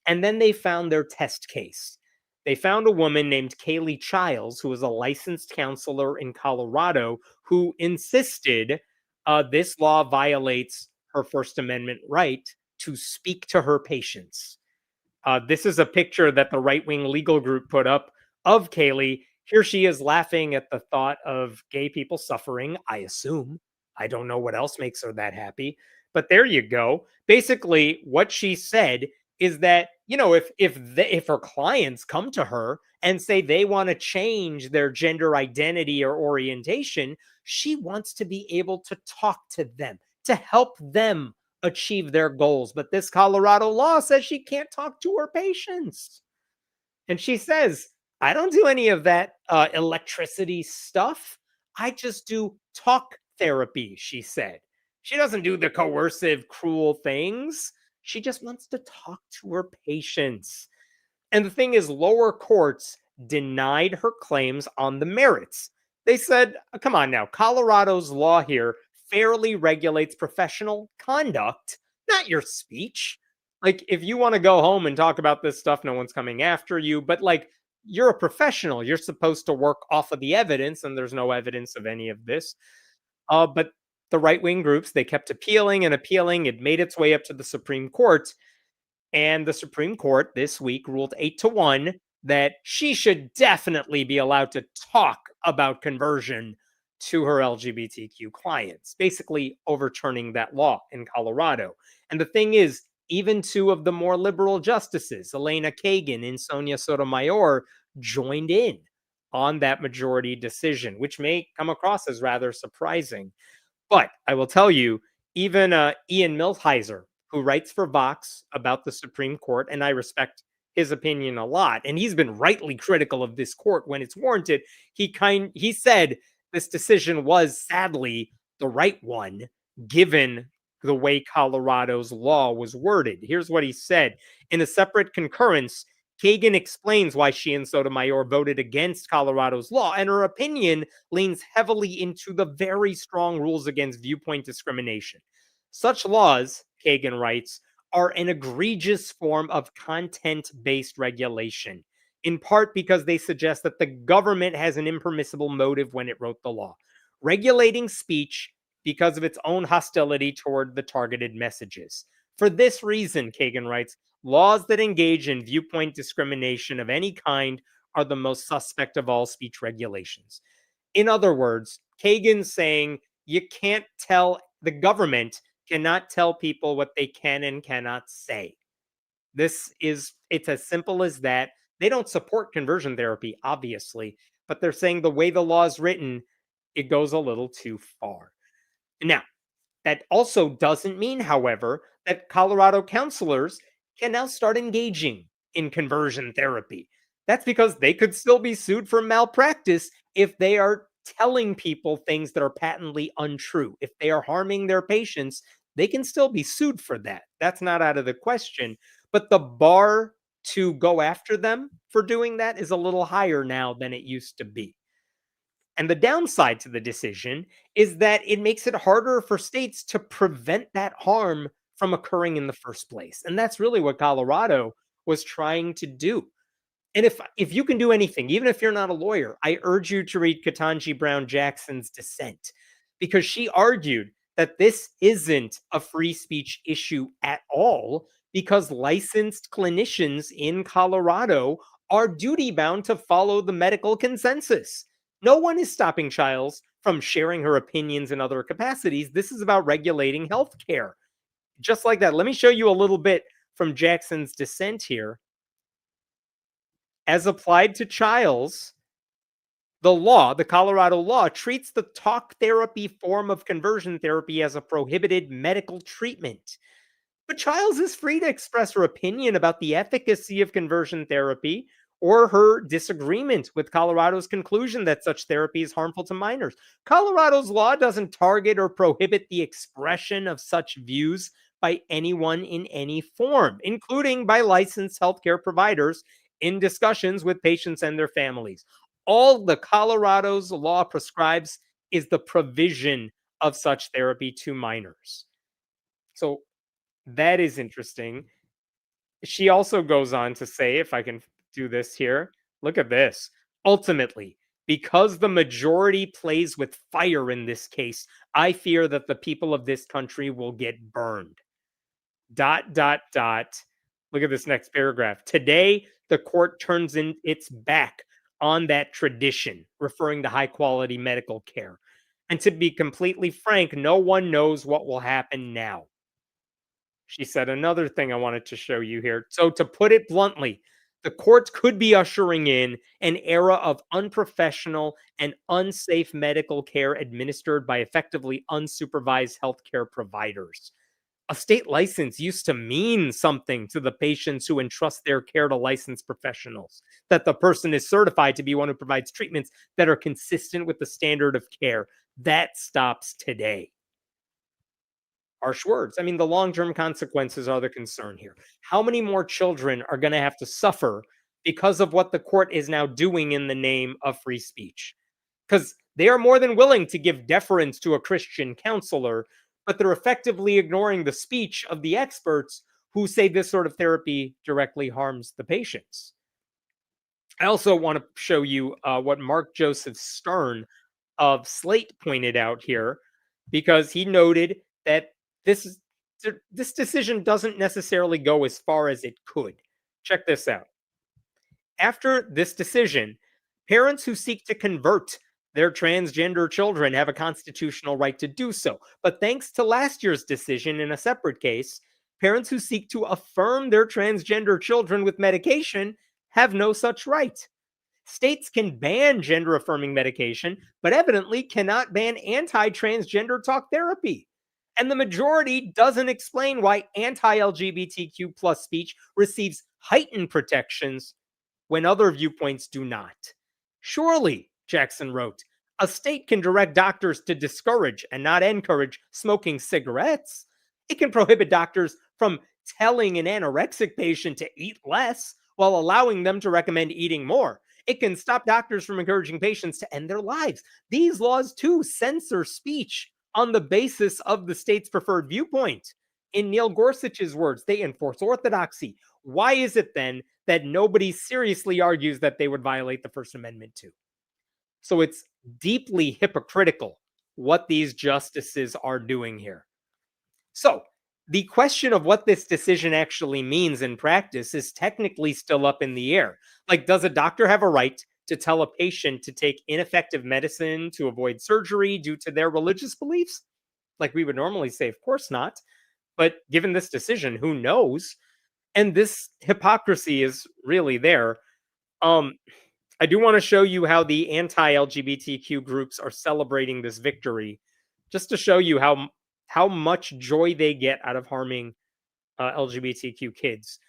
And then they found their test case. They found a woman named Kaylee Childs, who was a licensed counselor in Colorado, who insisted this law violates her First Amendment right to speak to her patients. This is a picture that the right wing legal group put up of Kaylee. Here she is laughing at the thought of gay people suffering, I assume. I don't know what else makes her that happy. But there you go. Basically, what she said is that, if her clients come to her and say they want to change their gender identity or orientation, she wants to be able to talk to them, to help them achieve their goals. But this Colorado law says she can't talk to her patients. And she says, I don't do any of that electricity stuff. I just do talk therapy, she said. She doesn't do the coercive, cruel things. She just wants to talk to her patients. And the thing is, lower courts denied her claims on the merits. They said, come on now, Colorado's law here fairly regulates professional conduct, not your speech. Like, if you want to go home and talk about this stuff, no one's coming after you. But, like, you're a professional. You're supposed to work off of the evidence, and there's no evidence of any of this. But the right wing groups, they kept appealing and appealing. It made its way up to the Supreme Court. And the Supreme Court this week ruled 8-1 that she should definitely be allowed to talk about conversion to her LGBTQ clients, basically overturning that law in Colorado. And the thing is, even two of the more liberal justices, Elena Kagan and Sonia Sotomayor, joined in on that majority decision, which may come across as rather surprising. But I will tell you, even Ian Milheiser, who writes for Vox about the Supreme Court, and I respect his opinion a lot, and he's been rightly critical of this court when it's warranted. He said this decision was sadly the right one, given the way Colorado's law was worded. Here's what he said. In a separate concurrence, Kagan explains why she and Sotomayor voted against Colorado's law, and her opinion leans heavily into the very strong rules against viewpoint discrimination. Such laws, Kagan writes, are an egregious form of content-based regulation, in part because they suggest that the government has an impermissible motive when it wrote the law, regulating speech because of its own hostility toward the targeted messages. For this reason, Kagan writes, laws that engage in viewpoint discrimination of any kind are the most suspect of all speech regulations. In other words, Kagan's saying the government cannot tell people what they can and cannot say. It's as simple as that. They don't support conversion therapy, obviously, but they're saying the way the law is written, it goes a little too far. Now, that also doesn't mean, however, that Colorado counselors can now start engaging in conversion therapy. That's because they could still be sued for malpractice if they are telling people things that are patently untrue. If they are harming their patients, they can still be sued for that. That's not out of the question. But the bar to go after them for doing that is a little higher now than it used to be. And the downside to the decision is that it makes it harder for states to prevent that harm from occurring in the first place. And that's really what Colorado was trying to do. And if you can do anything, even if you're not a lawyer, I urge you to read Ketanji Brown Jackson's dissent, because she argued that this isn't a free speech issue at all, because licensed clinicians in Colorado are duty bound to follow the medical consensus. No one is stopping Childs from sharing her opinions in other capacities. This is about regulating healthcare. Just like that. Let me show you a little bit from Jackson's dissent here. As applied to Childs, the Colorado law, treats the talk therapy form of conversion therapy as a prohibited medical treatment. But Childs is free to express her opinion about the efficacy of conversion therapy or her disagreement with Colorado's conclusion that such therapy is harmful to minors. Colorado's law doesn't target or prohibit the expression of such views by anyone in any form, including by licensed healthcare providers in discussions with patients and their families. All the Colorado's law prescribes is the provision of such therapy to minors. So that is interesting. She also goes on to say, if I can do this here, look at this. Ultimately, because the majority plays with fire in this case, I fear that the people of this country will get burned. Dot, dot, dot. Look at this next paragraph. Today, the court turns in its back on that tradition, referring to high quality medical care. And to be completely frank, no one knows what will happen now. She said another thing I wanted to show you here. So, to put it bluntly, the courts could be ushering in an era of unprofessional and unsafe medical care administered by effectively unsupervised healthcare providers. A state license used to mean something to the patients who entrust their care to licensed professionals, that the person is certified to be one who provides treatments that are consistent with the standard of care. That stops today. Harsh words. I mean, the long term consequences are the concern here. How many more children are going to have to suffer because of what the court is now doing in the name of free speech? Because they are more than willing to give deference to a Christian counselor, but they're effectively ignoring the speech of the experts who say this sort of therapy directly harms the patients. I also want to show you what Mark Joseph Stern of Slate pointed out here, because he noted that this this decision doesn't necessarily go as far as it could. Check this out. After this decision, parents who seek to convert their transgender children have a constitutional right to do so. But thanks to last year's decision in a separate case, parents who seek to affirm their transgender children with medication have no such right. States can ban gender affirming medication, but evidently cannot ban anti transgender talk therapy. And the majority doesn't explain why anti LGBTQ plus speech receives heightened protections when other viewpoints do not. Surely, Jackson wrote, a state can direct doctors to discourage and not encourage smoking cigarettes. It can prohibit doctors from telling an anorexic patient to eat less while allowing them to recommend eating more. It can stop doctors from encouraging patients to end their lives. These laws, too, censor speech on the basis of the state's preferred viewpoint. In Neil Gorsuch's words, they enforce orthodoxy. Why is it then that nobody seriously argues that they would violate the First Amendment too? So it's deeply hypocritical what these justices are doing here. So the question of what this decision actually means in practice is technically still up in the air. Like, does a doctor have a right to tell a patient to take ineffective medicine to avoid surgery due to their religious beliefs? Like we would normally say, of course not. But given this decision, who knows? And this hypocrisy is really there. I do want to show you how the anti-LGBTQ groups are celebrating this victory, just to show you how much joy they get out of harming LGBTQ kids.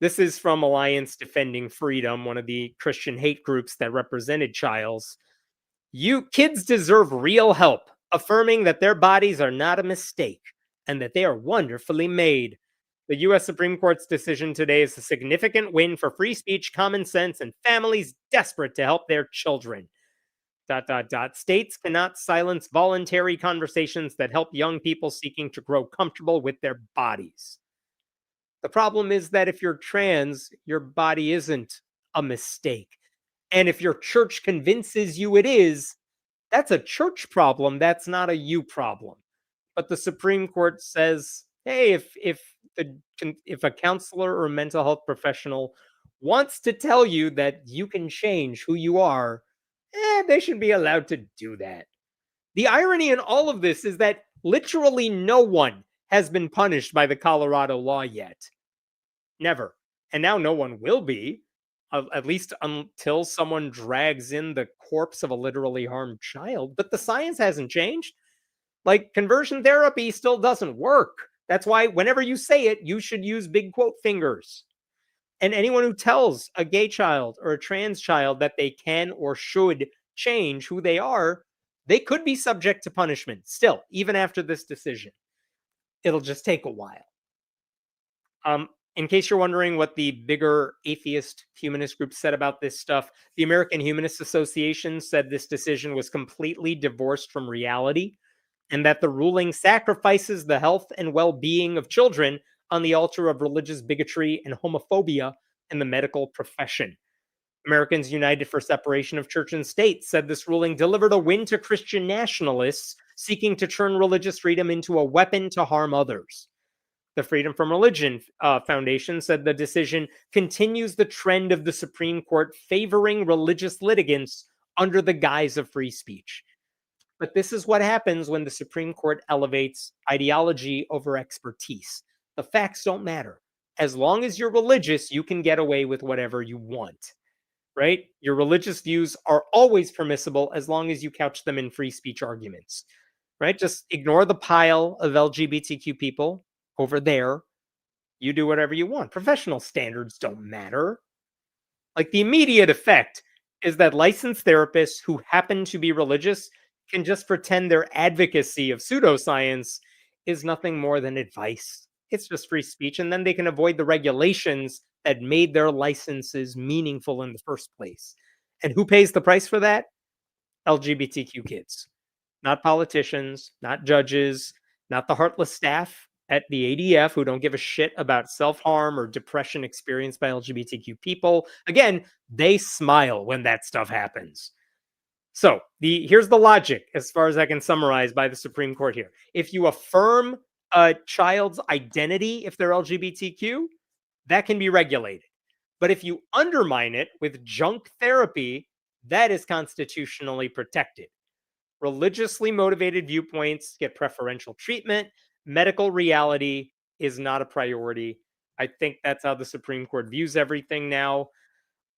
This is from Alliance Defending Freedom, one of the Christian hate groups that represented Childs. You kids deserve real help, affirming that their bodies are not a mistake and that they are wonderfully made. The U.S. Supreme Court's decision today is a significant win for free speech, common sense, and families desperate to help their children. ... States cannot silence voluntary conversations that help young people seeking to grow comfortable with their bodies. The problem is that if you're trans, your body isn't a mistake. And if your church convinces you it is, that's a church problem. That's not a you problem. But the Supreme Court says, hey, if a counselor or a mental health professional wants to tell you that you can change who you are, they should be allowed to do that. The irony in all of this is that literally no one has been punished by the Colorado law yet. Never. And now no one will be, at least until someone drags in the corpse of a literally harmed child. But the science hasn't changed. Like, conversion therapy still doesn't work. That's why whenever you say it, you should use big quote fingers. And anyone who tells a gay child or a trans child that they can or should change who they are, they could be subject to punishment still, even after this decision. It'll just take a while. In case you're wondering what the bigger atheist humanist group said about this stuff, the American Humanist Association said this decision was completely divorced from reality, and that the ruling sacrifices the health and well-being of children on the altar of religious bigotry and homophobia in the medical profession. Americans United for Separation of Church and State said this ruling delivered a win to Christian nationalists seeking to turn religious freedom into a weapon to harm others. The Freedom from Religion Foundation said the decision continues the trend of the Supreme Court favoring religious litigants under the guise of free speech. But this is what happens when the Supreme Court elevates ideology over expertise. The facts don't matter. As long as you're religious, you can get away with whatever you want, right? Your religious views are always permissible as long as you couch them in free speech arguments, right? Just ignore the pile of LGBTQ people over there. You do whatever you want. Professional standards don't matter. Like, the immediate effect is that licensed therapists who happen to be religious can just pretend their advocacy of pseudoscience is nothing more than advice. It's just free speech. And then they can avoid the regulations that made their licenses meaningful in the first place. And who pays the price for that? LGBTQ kids, not politicians, not judges, not the heartless staff at the ADF who don't give a shit about self-harm or depression experienced by LGBTQ people. Again, they smile when that stuff happens. So here's the logic, as far as I can summarize, by the Supreme Court here. If you affirm a child's identity, if they're LGBTQ, that can be regulated. But if you undermine it with junk therapy, that is constitutionally protected. Religiously motivated viewpoints get preferential treatment. Medical reality is not a priority. I think that's how the Supreme Court views everything now.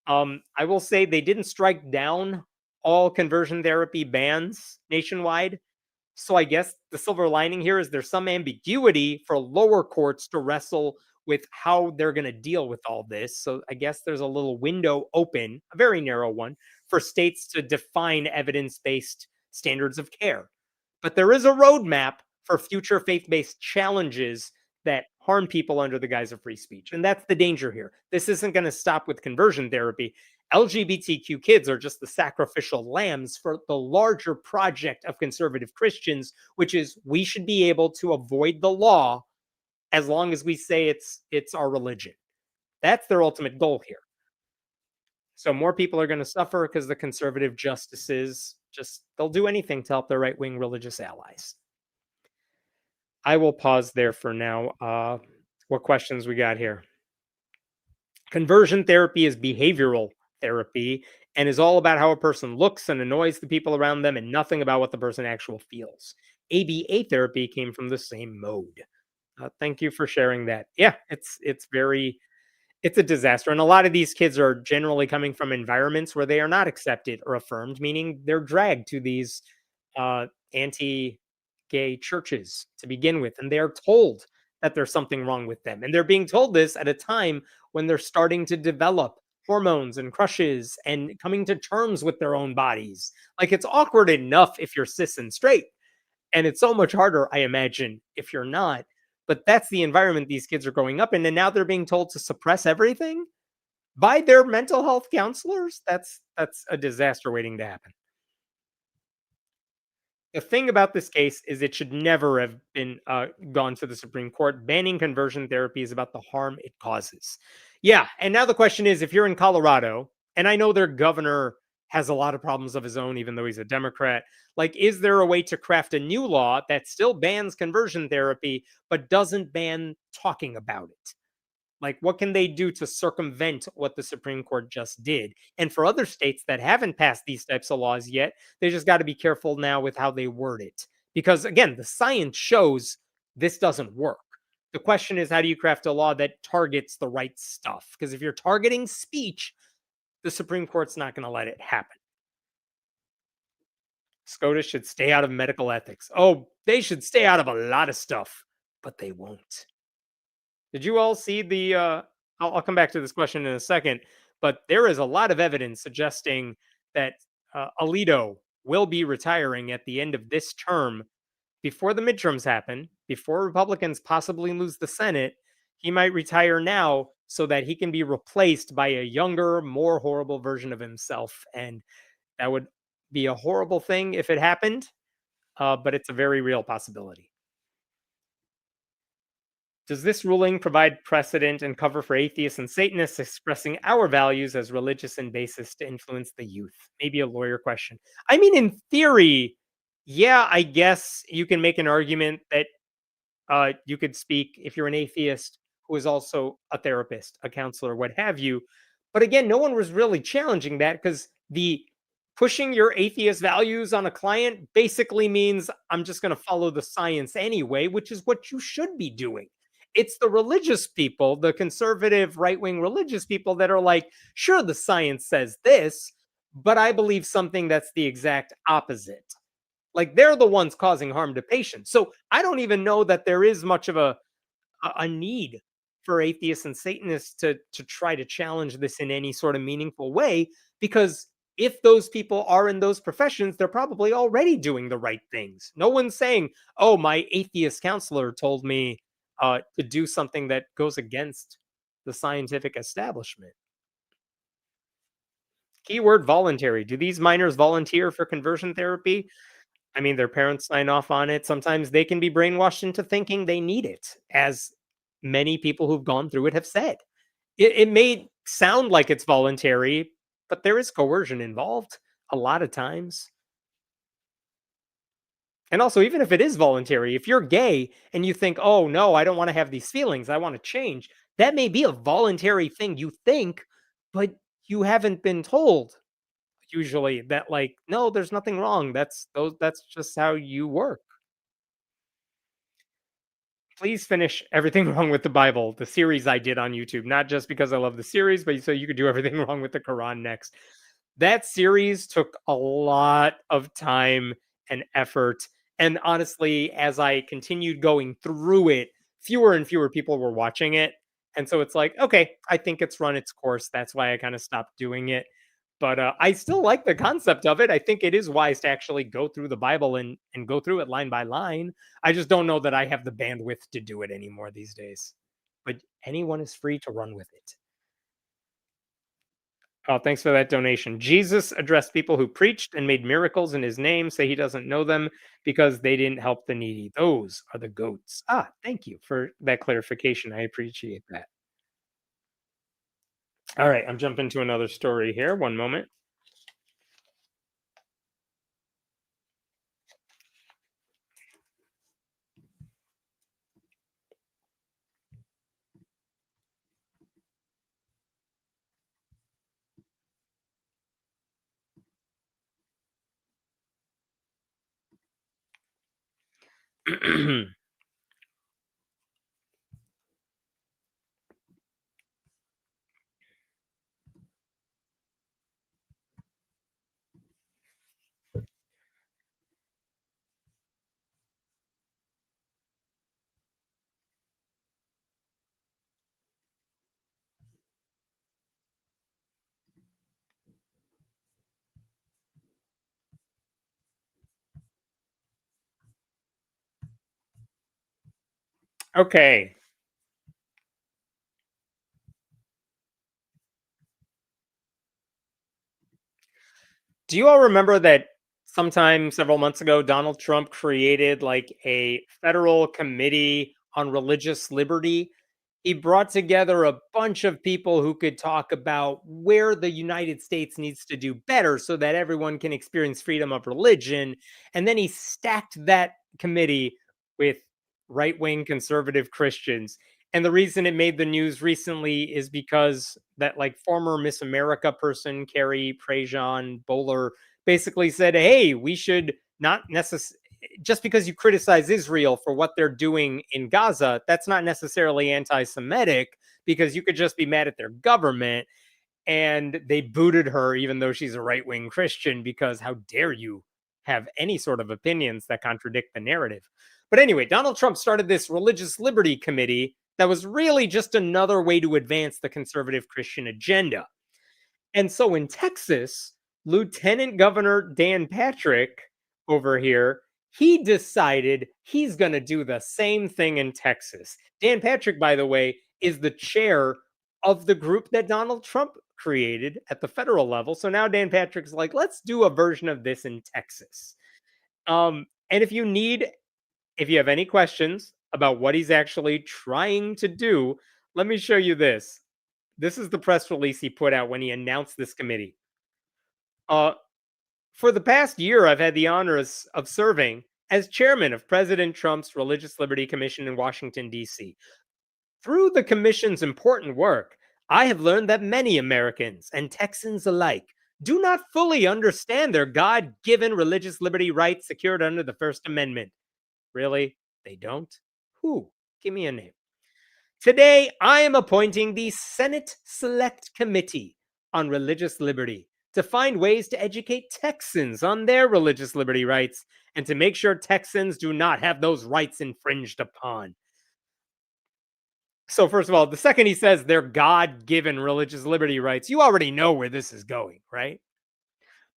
I will say they didn't strike down all conversion therapy bans nationwide. So I guess the silver lining here is there's some ambiguity for lower courts to wrestle with how they're going to deal with all this. So I guess there's a little window open, a very narrow one, for states to define evidence-based standards of care. But there is a roadmap for future faith-based challenges that harm people under the guise of free speech. And that's the danger here. This isn't going to stop with conversion therapy. LGBTQ kids are just the sacrificial lambs for the larger project of conservative Christians, which is we should be able to avoid the law as long as we say it's our religion. That's their ultimate goal here. So more people are going to suffer because the conservative justices they'll do anything to help their right-wing religious allies. I will pause there for now. What questions we got here? Conversion therapy is behavioral therapy and is all about how a person looks and annoys the people around them and nothing about what the person actually feels. ABA therapy came from the same mode. Thank you for sharing that. Yeah, it's a disaster. And a lot of these kids are generally coming from environments where they are not accepted or affirmed, meaning they're dragged to these anti-gay churches to begin with. And they're told that there's something wrong with them. And they're being told this at a time when they're starting to develop hormones and crushes and coming to terms with their own bodies. Like, it's awkward enough if you're cis and straight. And it's so much harder, I imagine, if you're not. But that's the environment these kids are growing up in. And now they're being told to suppress everything by their mental health counselors. That's a disaster waiting to happen. The thing about this case is it should never have been gone to the Supreme Court. Banning conversion therapy is about the harm it causes. Yeah, and now the question is, if you're in Colorado, and I know their governor has a lot of problems of his own, even though he's a Democrat, like, is there a way to craft a new law that still bans conversion therapy, but doesn't ban talking about it? Like, what can they do to circumvent what the Supreme Court just did? And for other states that haven't passed these types of laws yet, they just got to be careful now with how they word it. Because again, the science shows this doesn't work. The question is, how do you craft a law that targets the right stuff? Because if you're targeting speech, the Supreme Court's not going to let it happen. SCOTUS should stay out of medical ethics. Oh, they should stay out of a lot of stuff, but they won't. Did you all see the I'll come back to this question in a second, but there is a lot of evidence suggesting that Alito will be retiring at the end of this term before the midterms happen, before Republicans possibly lose the Senate. He might retire now so that he can be replaced by a younger, more horrible version of himself. And that would be a horrible thing if it happened, but it's a very real possibility. Does this ruling provide precedent and cover for atheists and Satanists expressing our values as religious and basis to influence the youth? Maybe a lawyer question. I mean, in theory, yeah, I guess you can make an argument that you could speak if you're an atheist who is also a therapist, a counselor, what have you. But again, no one was really challenging that because the pushing your atheist values on a client basically means I'm just going to follow the science anyway, which is what you should be doing. It's the religious people, the conservative right wing religious people that are like, sure, the science says this, but I believe something that's the exact opposite. Like they're the ones causing harm to patients. So I don't even know that there is much of a need for atheists and Satanists to try to challenge this in any sort of meaningful way, because if those people are in those professions, they're probably already doing the right things. No one's saying, "Oh, my atheist counselor told me to do something that goes against the scientific establishment." Keyword voluntary. Do these minors volunteer for conversion therapy? I mean, their parents sign off on it. Sometimes they can be brainwashed into thinking they need it, as many people who've gone through it have said. It may sound like it's voluntary, but there is coercion involved a lot of times. And also, even if it is voluntary, if you're gay and you think, oh no, I don't want to have these feelings, I want to change, that may be a voluntary thing you think, but you haven't been told usually that, like, no, there's nothing wrong. That's just how you work. Please finish Everything Wrong with the Bible, the series I did on YouTube, not just because I love the series, but so you could do everything wrong with the Quran next. That series took a lot of time and effort. And honestly, as I continued going through it, fewer and fewer people were watching it. And so it's like, okay, I think it's run its course. That's why I kind of stopped doing it. But I still like the concept of it. I think it is wise to actually go through the Bible and go through it line by line. I just don't know that I have the bandwidth to do it anymore these days. But anyone is free to run with it. Oh, thanks for that donation. Jesus addressed people who preached and made miracles in his name, say he doesn't know them because they didn't help the needy. Those are the goats. Ah, thank you for that clarification. I appreciate that. All right, I'm jumping to another story here. One moment. Okay. Do you all remember that sometime several months ago, Donald Trump created like a federal committee on religious liberty? He brought together a bunch of people who could talk about where the United States needs to do better so that everyone can experience freedom of religion. And then he stacked that committee with right wing conservative Christians. And the reason it made the news recently is because that like former Miss America person, Carrie Prejean Bowler, basically said, hey, we should not necessarily, just because you criticize Israel for what they're doing in Gaza, that's not necessarily anti Semitic because you could just be mad at their government. And they booted her, even though she's a right wing Christian, because how dare you have any sort of opinions that contradict the narrative. But anyway, Donald Trump started this religious liberty committee that was really just another way to advance the conservative Christian agenda. And so in Texas, Lieutenant Governor Dan Patrick over here, he decided he's going to do the same thing in Texas. Dan Patrick, by the way, is the chair of the group that Donald Trump created at the federal level. So now Dan Patrick's like, let's do a version of this in Texas. And if you have any questions about what he's actually trying to do. Let me show you this. This is the press release he put out when he announced this committee. Uh, for the past year, I've had the honor of serving as chairman of President Trump's Religious Liberty Commission in Washington, D.C. Through the commission's important work, I have learned that many Americans and Texans alike do not fully understand their God given religious liberty rights secured under the First Amendment. Really? They don't? Who? Give me a name. Today, I am appointing the Senate Select Committee on Religious Liberty to find ways to educate Texans on their religious liberty rights and to make sure Texans do not have those rights infringed upon. So, first of all, the second he says they're God given religious liberty rights, you already know where this is going, right?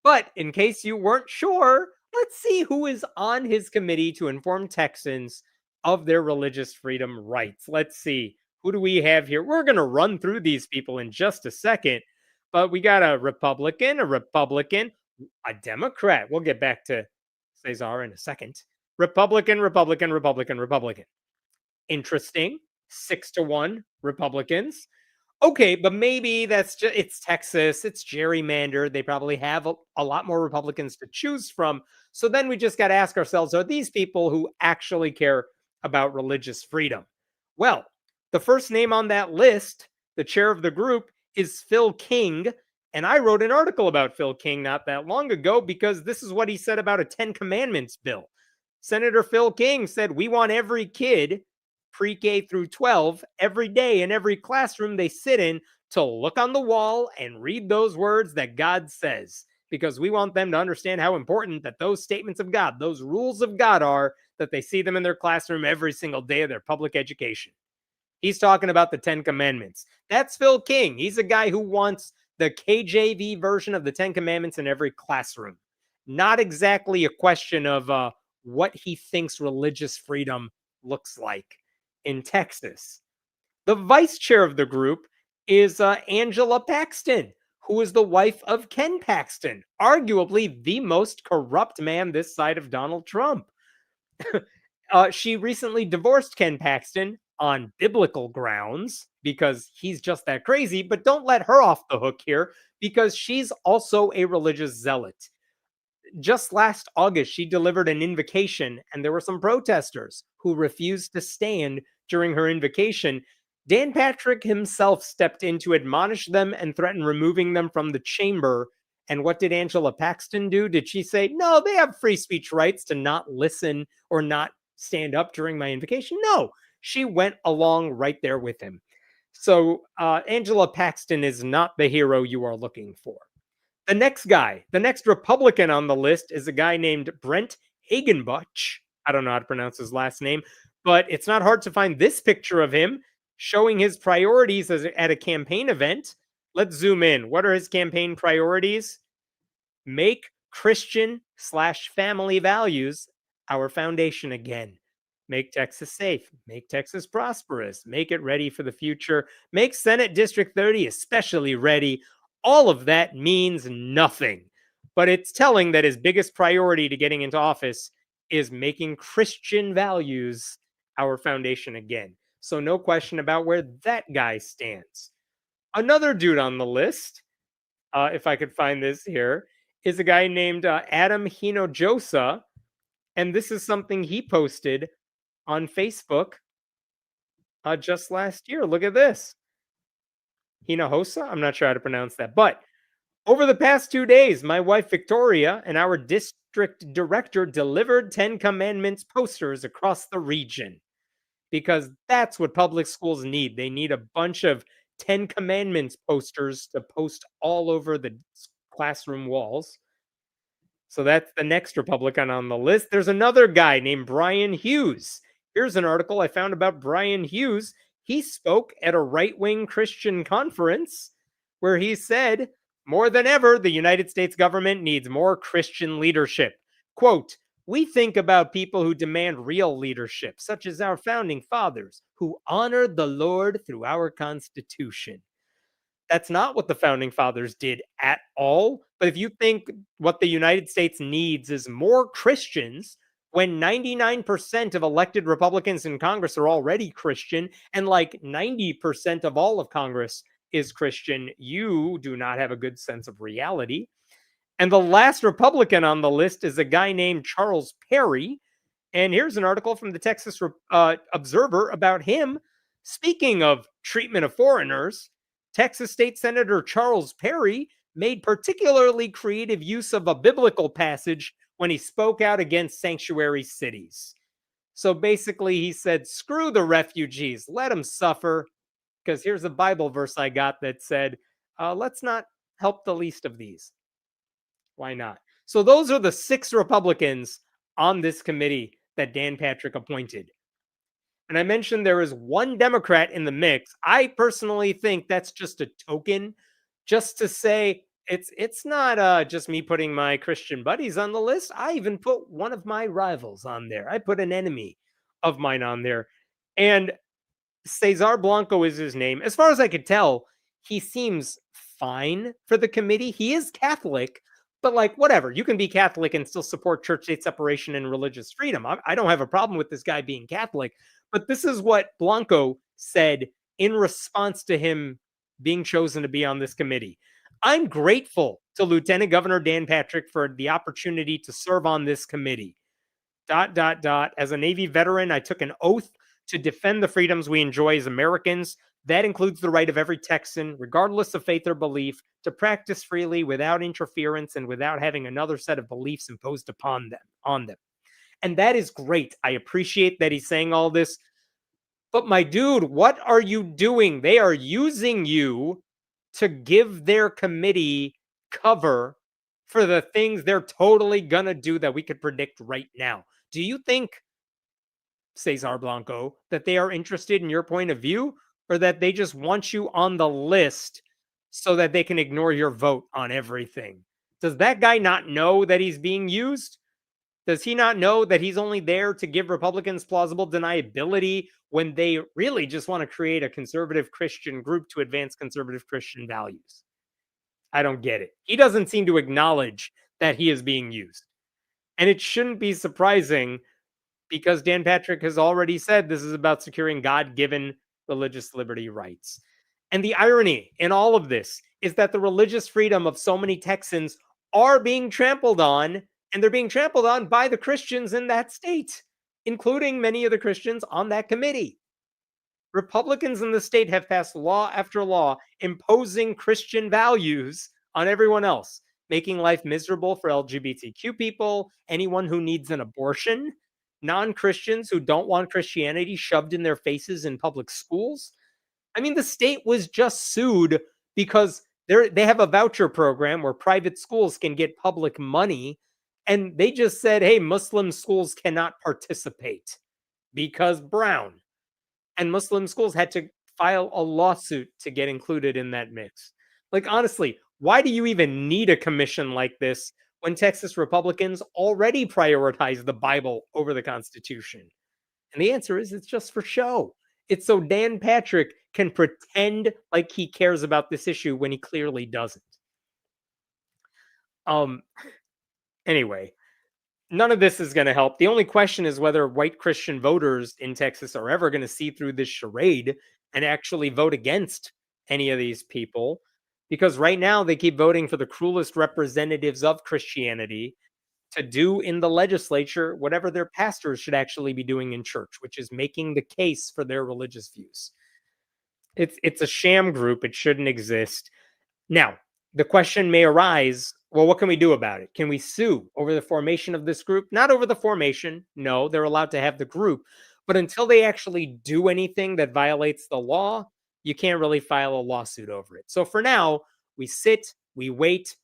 But in case you weren't sure, let's see who is on his committee to inform Texans of their religious freedom rights. Let's see. Who do we have here? We're going to run through these people in just a second, but we got a Republican, a Democrat. We'll get back to Cesar in a second. Republican, Republican, Republican, Republican. Interesting. 6-1 Republicans. Okay, but maybe that's just it's Texas, it's gerrymandered. They probably have a lot more Republicans to choose from. So then we just got to ask ourselves, are these people who actually care about religious freedom? Well, the first name on that list, the chair of the group, is Phil King. And I wrote an article about Phil King not that long ago because this is what he said about a 10 Commandments bill. Senator Phil King said, we want every kid pre-K through 12 every day in every classroom they sit in to look on the wall and read those words that God says, because we want them to understand how important that those statements of God, those rules of God are, that they see them in their classroom every single day of their public education. He's talking about the 10 Commandments. That's Phil King. He's a guy who wants the KJV version of the 10 Commandments in every classroom. Not exactly a question of what he thinks religious freedom looks like in Texas. The vice chair of the group is Angela Paxton, who is the wife of Ken Paxton, arguably the most corrupt man this side of Donald Trump. She recently divorced Ken Paxton on biblical grounds because he's just that crazy, but don't let her off the hook here because she's also a religious zealot. Just last August, she delivered an invocation, and there were some protesters who refused to stand during her invocation. Dan Patrick himself stepped in to admonish them and threaten removing them from the chamber. And what did Angela Paxton do? Did she say, no, they have free speech rights to not listen or not stand up during my invocation? No, she went along right there with him. So Angela Paxton is not the hero you are looking for. The next Republican on the list is a guy named Brent Hagenbuch. I don't know how to pronounce his last name, but it's not hard to find this picture of him showing his priorities at a campaign event. Let's zoom in. What are his campaign priorities? Make Christian/family values our foundation again. Make Texas safe. Make Texas prosperous. Make it ready for the future. Make Senate District 30 especially ready. All of that means nothing, but it's telling that his biggest priority to getting into office is making Christian values our foundation again. So no question about where that guy stands. Another dude on the list, if I could find this here, is a guy named Adam Hinojosa, and this is something he posted on Facebook just last year. Look at this. Hinojosa? I'm not sure how to pronounce that, but over the past 2 days, my wife Victoria and our district director delivered 10 Commandments posters across the region because that's what public schools need. They need a bunch of 10 Commandments posters to post all over the classroom walls. So that's the next Republican on the list. There's another guy named Brian Hughes. Here's an article I found about Brian Hughes. He spoke at a right-wing Christian conference where he said, more than ever, the United States government needs more Christian leadership. Quote, we think about people who demand real leadership, such as our founding fathers, who honored the Lord through our Constitution. That's not what the founding fathers did at all. But if you think what the United States needs is more Christians when 99% of elected Republicans in Congress are already Christian and like 90% of all of Congress is Christian, you do not have a good sense of reality. And the last Republican on the list is a guy named Charles Perry. And here's an article from the Texas Observer about him. Speaking of treatment of foreigners, Texas State Senator Charles Perry made particularly creative use of a biblical passage when he spoke out against sanctuary cities. So basically, he said, screw the refugees, let them suffer. Because here's a Bible verse I got that said, let's not help the least of these. Why not? So those are the 6 Republicans on this committee that Dan Patrick appointed. And I mentioned there is 1 Democrat in the mix. I personally think that's just a token, just to say it's not just me putting my Christian buddies on the list. I even put one of my rivals on there. I put an enemy of mine on there. And Cesar Blanco is his name. As far as I could tell, he seems fine for the committee. He is Catholic, but like whatever, you can be Catholic and still support church-state separation and religious freedom. I don't have a problem with this guy being Catholic, but this is what Blanco said in response to him being chosen to be on this committee. I'm grateful to Lieutenant Governor Dan Patrick for the opportunity to serve on this committee. ... As a Navy veteran, I took an oath to defend the freedoms we enjoy as Americans. That includes the right of every Texan, regardless of faith or belief, to practice freely without interference and without having another set of beliefs imposed upon them, on them. And that is great. I appreciate that he's saying all this. But my dude, what are you doing? They are using you to give their committee cover for the things they're totally gonna do that we could predict right now. Do you think, Cesar Blanco, that they are interested in your point of view, or that they just want you on the list so that they can ignore your vote on everything? Does that guy not know that he's being used? Does he not know that he's only there to give Republicans plausible deniability when they really just want to create a conservative Christian group to advance conservative Christian values? I don't get it. He doesn't seem to acknowledge that he is being used. And it shouldn't be surprising, because Dan Patrick has already said this is about securing God-given religious liberty rights. And the irony in all of this is that the religious freedom of so many Texans are being trampled on, and they're being trampled on by the Christians in that state, including many of the Christians on that committee. Republicans in the state have passed law after law imposing Christian values on everyone else, making life miserable for LGBTQ people, anyone who needs an abortion, non-Christians who don't want Christianity shoved in their faces in public schools. I mean, the state was just sued because they have a voucher program where private schools can get public money, and they just said, hey, Muslim schools cannot participate because Brown. And Muslim schools had to file a lawsuit to get included in that mix. Like, honestly, why do you even need a commission like this when Texas Republicans already prioritize the Bible over the Constitution? And the answer is it's just for show. It's so Dan Patrick can pretend like he cares about this issue when he clearly doesn't. Anyway, none of this is going to help. The only question is whether white Christian voters in Texas are ever going to see through this charade and actually vote against any of these people. Because right now they keep voting for the cruelest representatives of Christianity to do in the legislature whatever their pastors should actually be doing in church, which is making the case for their religious views. It's a sham group. It shouldn't exist. Now, the question may arise, well, what can we do about it? Can we sue over the formation of this group? Not over the formation. No, they're allowed to have the group. But until they actually do anything that violates the law, you can't really file a lawsuit over it. So for now, we sit, we wait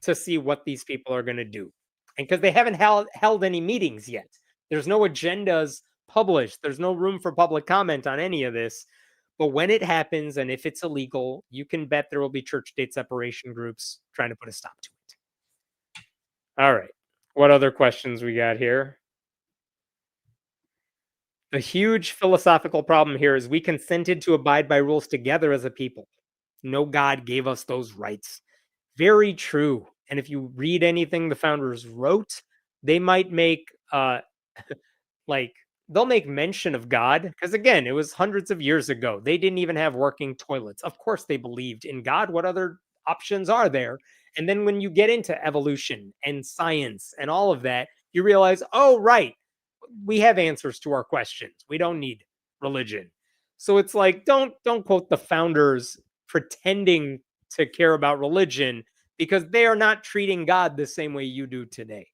to see what these people are going to do. And because they haven't held any meetings yet, there's no agendas published. There's no room for public comment on any of this. But when it happens, and if it's illegal, you can bet there will be church-state separation groups trying to put a stop to it. All right. What other questions we got here? The huge philosophical problem here is we consented to abide by rules together as a people. No God gave us those rights. Very true. And if you read anything the founders wrote, they might make Like, they'll make mention of God because, again, it was hundreds of years ago. They didn't even have working toilets. Of course, they believed in God. What other options are there? And then when you get into evolution and science and all of that, you realize, oh, right, we have answers to our questions. We don't need religion. So it's like, don't quote the founders pretending to care about religion because they are not treating God the same way you do today.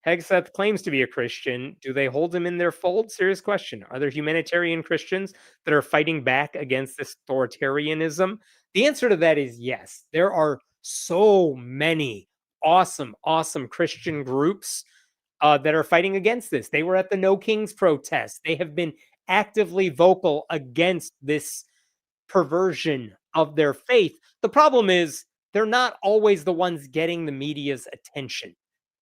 Hegseth claims to be a Christian. Do they hold him in their fold? Serious question. Are there humanitarian Christians that are fighting back against this authoritarianism? The answer to that is yes. There are so many awesome, awesome Christian groups that are fighting against this. They were at the No Kings protest. They have been actively vocal against this perversion of their faith. The problem is they're not always the ones getting the media's attention.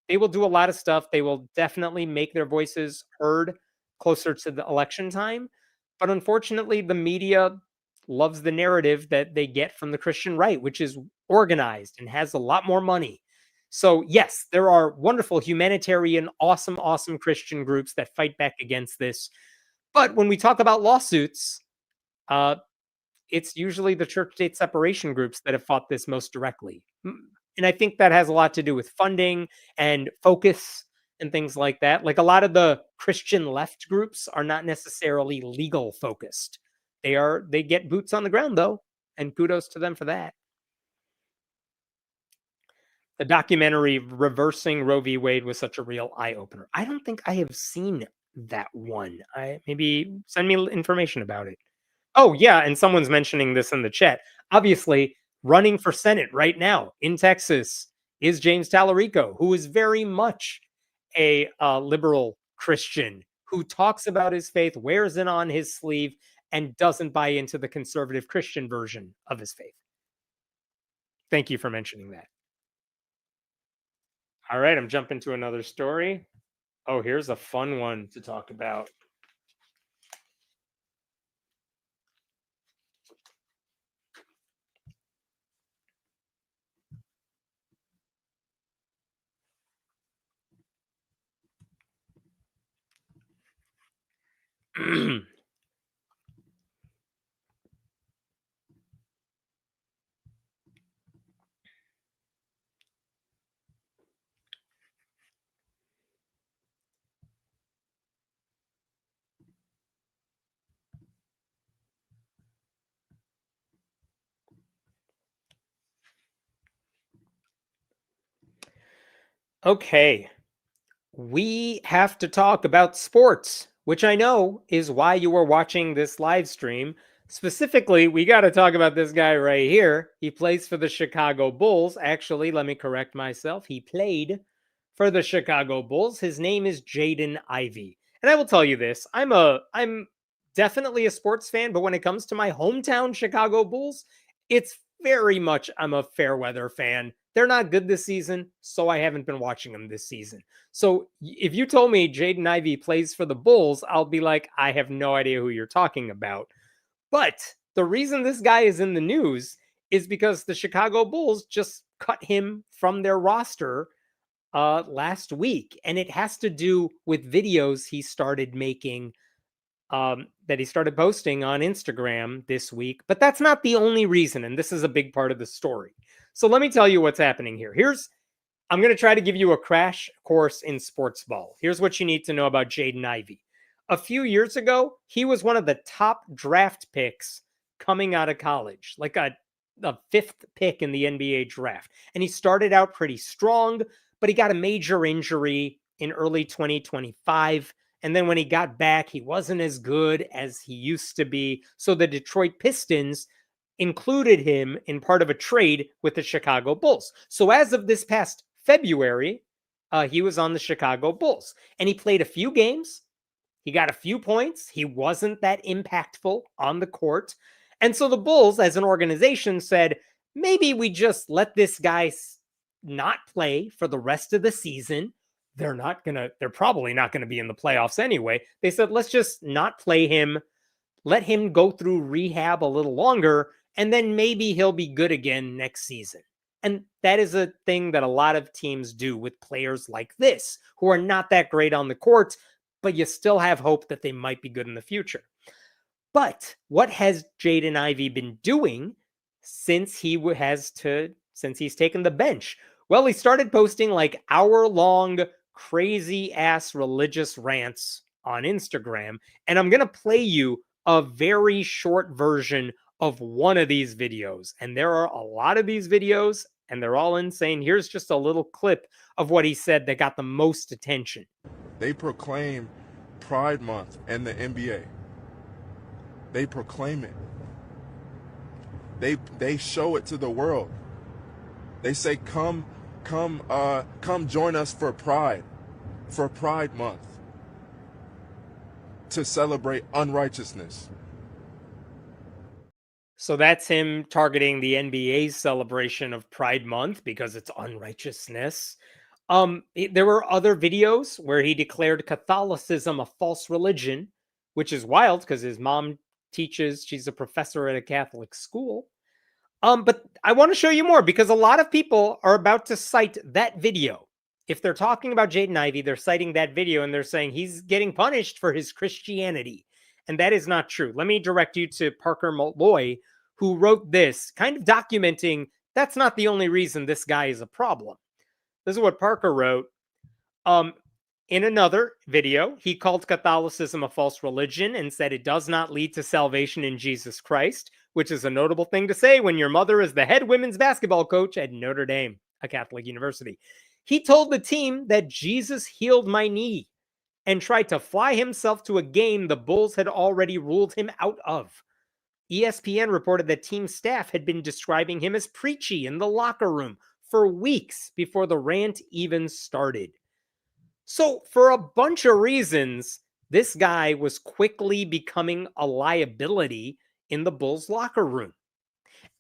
They will do a lot of stuff. They will definitely make their voices heard closer to the election time. But unfortunately, the media loves the narrative that they get from the Christian right, which is organized and has a lot more money. So, yes, there are wonderful humanitarian, awesome, awesome Christian groups that fight back against this. But when we talk about lawsuits, uh, it's usually the church state separation groups that have fought this most directly. And I think that has a lot to do with funding and focus and things like that. Like a lot of the Christian left groups are not necessarily legal focused. They get boots on the ground though, and kudos to them for that. The documentary Reversing Roe v. Wade was such a real eye opener. I don't think I have seen that one. I maybe send me information about it. Oh, yeah, and someone's mentioning this in the chat. Obviously, running for Senate right now in Texas is James Tallarico, who is very much a liberal Christian who talks about his faith, wears it on his sleeve, and doesn't buy into the conservative Christian version of his faith. Thank you for mentioning that. All right, I'm jumping to another story. Oh, here's a fun one to talk about. Okay, we have to talk about sports, which I know is why you are watching this live stream. Specifically, we got to talk about this guy right here. He plays for the Chicago Bulls. Actually, let me correct myself. He played for the Chicago Bulls. His name is Jaden Ivy. And I will tell you this, I'm definitely a sports fan, but when it comes to my hometown Chicago Bulls, it's very much I'm a fair weather fan. They're not good this season, so I haven't been watching them this season. So if you told me Jaden Ivey plays for the Bulls, I'll be like, I have no idea who you're talking about. But the reason this guy is in the news is because the Chicago Bulls just cut him from their roster last week. And it has to do with videos he started making that he started posting on Instagram this week. But that's not the only reason. And this is a big part of the story. So let me tell you what's happening here. I'm going to try to give you a crash course in sports ball. Here's what you need to know about Jaden Ivey. A few years ago, he was one of the top draft picks coming out of college, like a fifth pick in the NBA draft. And he started out pretty strong, but he got a major injury in early 2025. And then when he got back, he wasn't as good as he used to be. So the Detroit Pistons included him in part of a trade with the Chicago Bulls. So as of this past February, he was on the Chicago Bulls. And he played a few games. He got a few points. He wasn't that impactful on the court. And so the Bulls, as an organization, said, maybe we just let this guy not play for the rest of the season. They're probably not going to be in the playoffs anyway. They said, let's just not play him, let him go through rehab a little longer, and then maybe he'll be good again next season. And that is a thing that a lot of teams do with players like this, who are not that great on the court, but you still have hope that they might be good in the future. But what has Jaden Ivy been doing since since he's taken the bench? Well, he started posting like hour-long crazy ass religious rants on Instagram, and I'm going to play you a very short version of one of these videos. And there are a lot of these videos and they're all insane. Here's just a little clip of what he said that got the most attention. They proclaim Pride Month in the NBA. They proclaim it. They show it to the world. They say, come join us for Pride Month, to celebrate unrighteousness. So that's him targeting the NBA's celebration of Pride Month because it's unrighteousness. There were other videos where he declared Catholicism a false religion, which is wild because his mom she's a professor at a Catholic school. But I want to show you more because a lot of people are about to cite that video. If they're talking about Jaden Ivy, they're citing that video and they're saying he's getting punished for his Christianity. And that is not true. Let me direct you to Parker Malloy, who wrote this, kind of documenting that's not the only reason this guy is a problem. This is what Parker wrote. In another video, he called Catholicism a false religion and said it does not lead to salvation in Jesus Christ, which is a notable thing to say when your mother is the head women's basketball coach at Notre Dame, a Catholic university. He told the team that Jesus healed my knee and tried to fly himself to a game the Bulls had already ruled him out of. ESPN reported that team staff had been describing him as preachy in the locker room for weeks before the rant even started. So for a bunch of reasons, this guy was quickly becoming a liability in the Bulls locker room.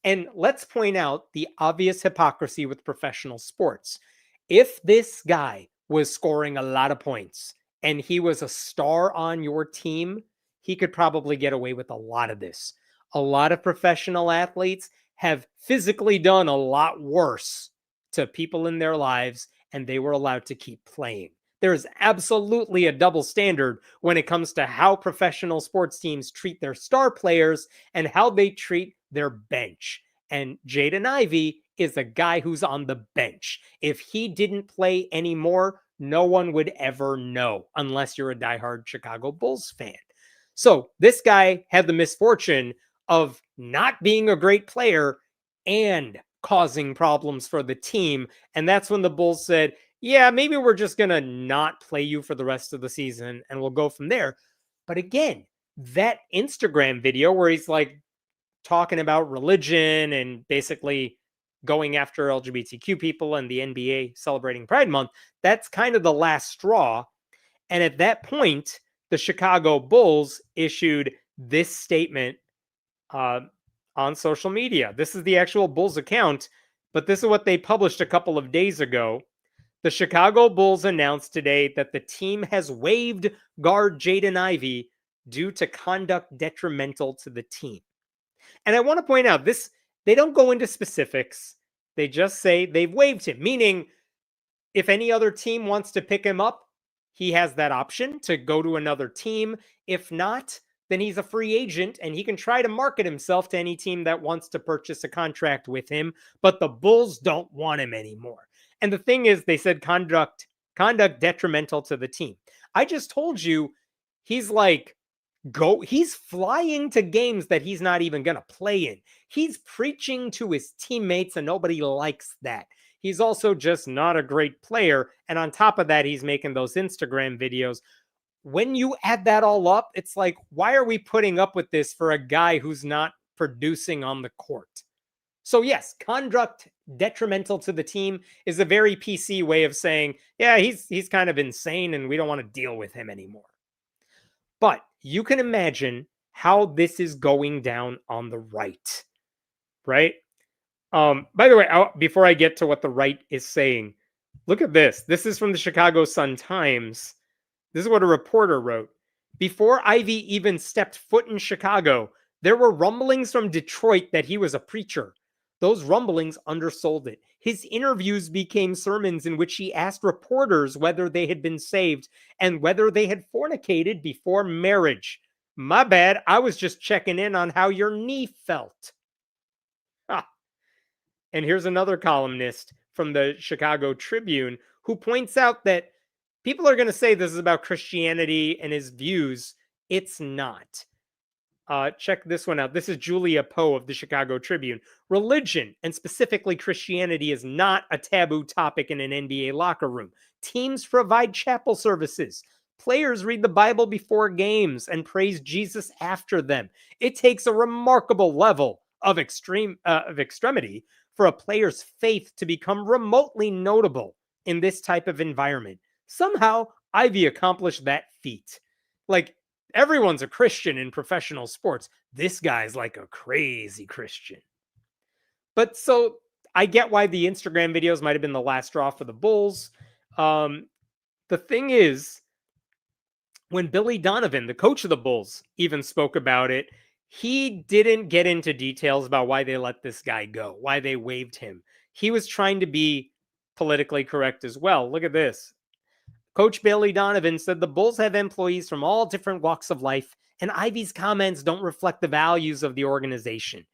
And let's point out the obvious hypocrisy with professional sports. If this guy was scoring a lot of points and he was a star on your team, he could probably get away with a lot of this. A lot of professional athletes have physically done a lot worse to people in their lives, and they were allowed to keep playing. There is absolutely a double standard when it comes to how professional sports teams treat their star players and how they treat their bench. And Jaden Ivy is a guy who's on the bench. If he didn't play anymore, no one would ever know unless you're a diehard Chicago Bulls fan. So this guy had the misfortune of not being a great player and causing problems for the team. And that's when the Bulls said, yeah, maybe we're just going to not play you for the rest of the season and we'll go from there. But again, that Instagram video where he's like talking about religion and basically going after LGBTQ people and the NBA celebrating Pride Month, that's kind of the last straw. And at that point, the Chicago Bulls issued this statement on social media. This is the actual Bulls account, but this is what they published a couple of days ago. The Chicago Bulls announced today that the team has waived guard Jaden Ivy due to conduct detrimental to the team. And I want to point out this, they don't go into specifics. They just say they've waived him, meaning if any other team wants to pick him up, he has that option to go to another team. If not, then he's a free agent and he can try to market himself to any team that wants to purchase a contract with him. But the Bulls don't want him anymore. And the thing is, they said conduct detrimental to the team. I just told you he's flying to games that he's not even going to play in. He's preaching to his teammates and nobody likes that. He's also just not a great player. And on top of that, he's making those Instagram videos. When you add that all up, it's like, why are we putting up with this for a guy who's not producing on the court? So yes, conduct detrimental to the team is a very PC way of saying, yeah, he's kind of insane and we don't want to deal with him anymore. But you can imagine how this is going down on the right, right? By the way, before I get to what the right is saying, look at this. This is from the Chicago Sun-Times. This is what a reporter wrote. Before Ivy even stepped foot in Chicago, there were rumblings from Detroit that he was a preacher. Those rumblings undersold it. His interviews became sermons in which he asked reporters whether they had been saved and whether they had fornicated before marriage. My bad, I was just checking in on how your knee felt. Ah. And here's another columnist from the Chicago Tribune who points out that people are going to say this is about Christianity and his views. It's not. Check this one out. This is Julia Poe of the Chicago Tribune. Religion, and specifically Christianity, is not a taboo topic in an NBA locker room. Teams provide chapel services. Players read the Bible before games and praise Jesus after them. It takes a remarkable level of extremity for a player's faith to become remotely notable in this type of environment. Somehow, Ivy accomplished that feat. Like, everyone's a Christian in professional sports. This guy's like a crazy Christian. But so I get why the Instagram videos might have been the last straw for the Bulls. The thing is, when Billy Donovan, the coach of the Bulls, even spoke about it, he didn't get into details about why they let this guy go, why they waived him. He was trying to be politically correct as well. Look at this. Coach Billy Donovan said the Bulls have employees from all different walks of life, and Ivy's comments don't reflect the values of the organization.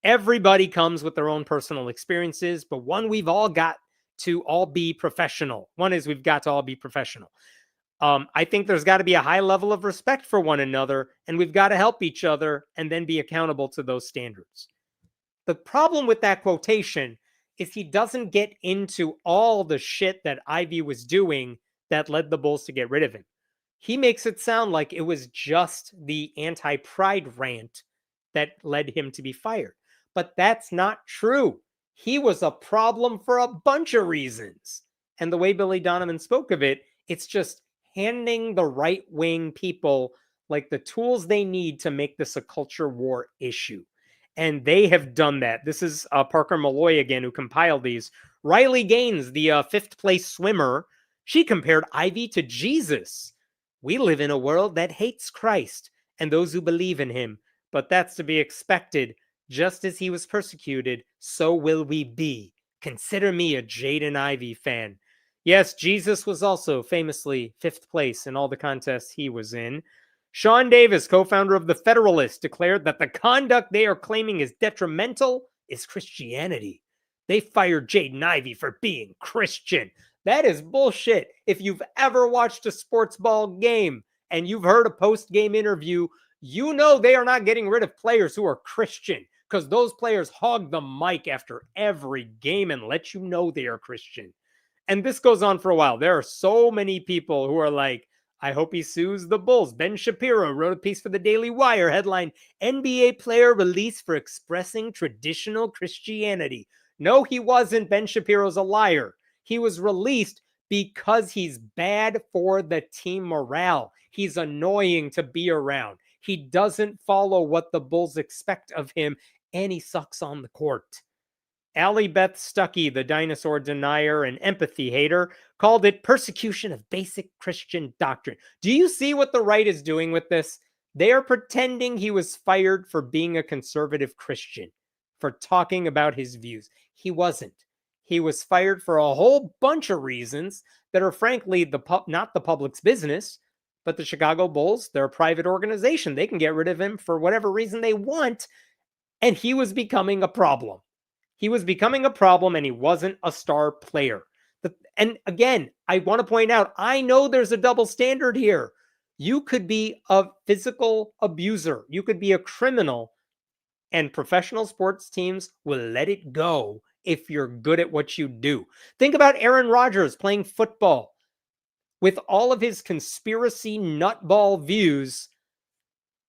Everybody comes with their own personal experiences, but we've all got to all be professional. One is we've got to all be professional. I think there's got to be a high level of respect for one another, and we've got to help each other and then be accountable to those standards. The problem with that quotation is he doesn't get into all the shit that Ivy was doing that led the Bulls to get rid of him. He makes it sound like it was just the anti-pride rant that led him to be fired. But that's not true. He was a problem for a bunch of reasons. And the way Billy Donovan spoke of it, it's just handing the right-wing people like the tools they need to make this a culture war issue. And they have done that. This is Parker Malloy again, who compiled these. Riley Gaines, the fifth place swimmer, she compared Ivy to Jesus. We live in a world that hates Christ and those who believe in him, but that's to be expected. Just as he was persecuted, so will we be. Consider me a Jaden Ivy fan. Yes, Jesus was also famously fifth place in all the contests he was in. Sean Davis, co-founder of The Federalist, declared that the conduct they are claiming is detrimental is Christianity. They fired Jaden Ivy for being Christian. That is bullshit. If you've ever watched a sports ball game and you've heard a post-game interview, you know they are not getting rid of players who are Christian, because those players hog the mic after every game and let you know they are Christian. And this goes on for a while. There are so many people who are like, I hope he sues the Bulls. Ben Shapiro wrote a piece for the Daily Wire, headline, NBA player released for expressing traditional Christianity. No, he wasn't. Ben Shapiro's a liar. He was released because he's bad for the team morale. He's annoying to be around. He doesn't follow what the Bulls expect of him, and he sucks on the court. Allie Beth Stuckey, the dinosaur denier and empathy hater, called it persecution of basic Christian doctrine. Do you see what the right is doing with this? They are pretending he was fired for being a conservative Christian, for talking about his views. He wasn't. He was fired for a whole bunch of reasons that are frankly not the public's business, but the Chicago Bulls, they're a private organization. They can get rid of him for whatever reason they want, and he was becoming a problem. He was becoming a problem, and he wasn't a star player. And again, I want to point out, I know there's a double standard here. You could be a physical abuser. You could be a criminal, and professional sports teams will let it go if you're good at what you do. Think about Aaron Rodgers playing football. With all of his conspiracy nutball views,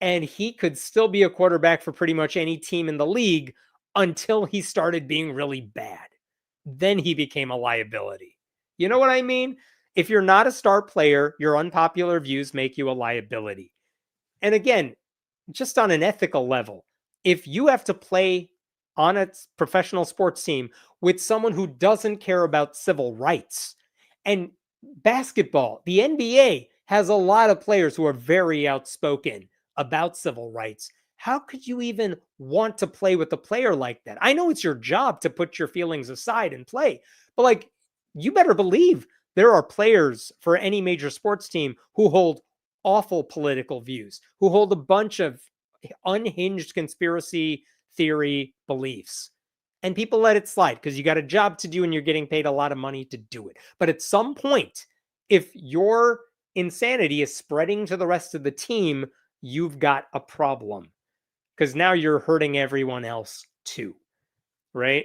and he could still be a quarterback for pretty much any team in the league until he started being really bad. Then he became a liability. You know what I mean? If you're not a star player, your unpopular views make you a liability. And again, just on an ethical level, if you have to play on a professional sports team with someone who doesn't care about civil rights, and basketball, the NBA has a lot of players who are very outspoken about civil rights. How could you even want to play with a player like that? I know it's your job to put your feelings aside and play, but like, you better believe there are players for any major sports team who hold awful political views, who hold a bunch of unhinged conspiracy theory beliefs. And people let it slide because you got a job to do and you're getting paid a lot of money to do it. But at some point, if your insanity is spreading to the rest of the team, you've got a problem because now you're hurting everyone else too, right?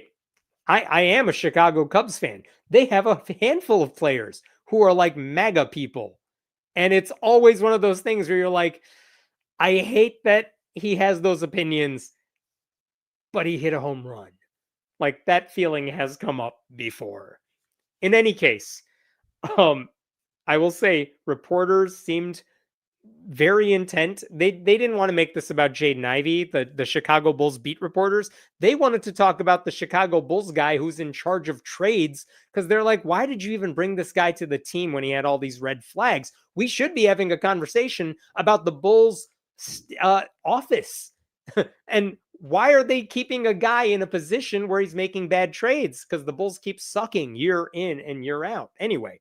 I am a Chicago Cubs fan. They have a handful of players who are like MAGA people. And it's always one of those things where you're like, I hate that he has those opinions, but he hit a home run. Like, that feeling has come up before. In any case, I will say reporters seemed very intent. They didn't want to make this about Jaden Ivy, the Chicago Bulls beat reporters. They wanted to talk about the Chicago Bulls guy who's in charge of trades, because they're like, why did you even bring this guy to the team when he had all these red flags? We should be having a conversation about the Bulls office. And why are they keeping a guy in a position where he's making bad trades? Because the Bulls keep sucking year in and year out. Anyway,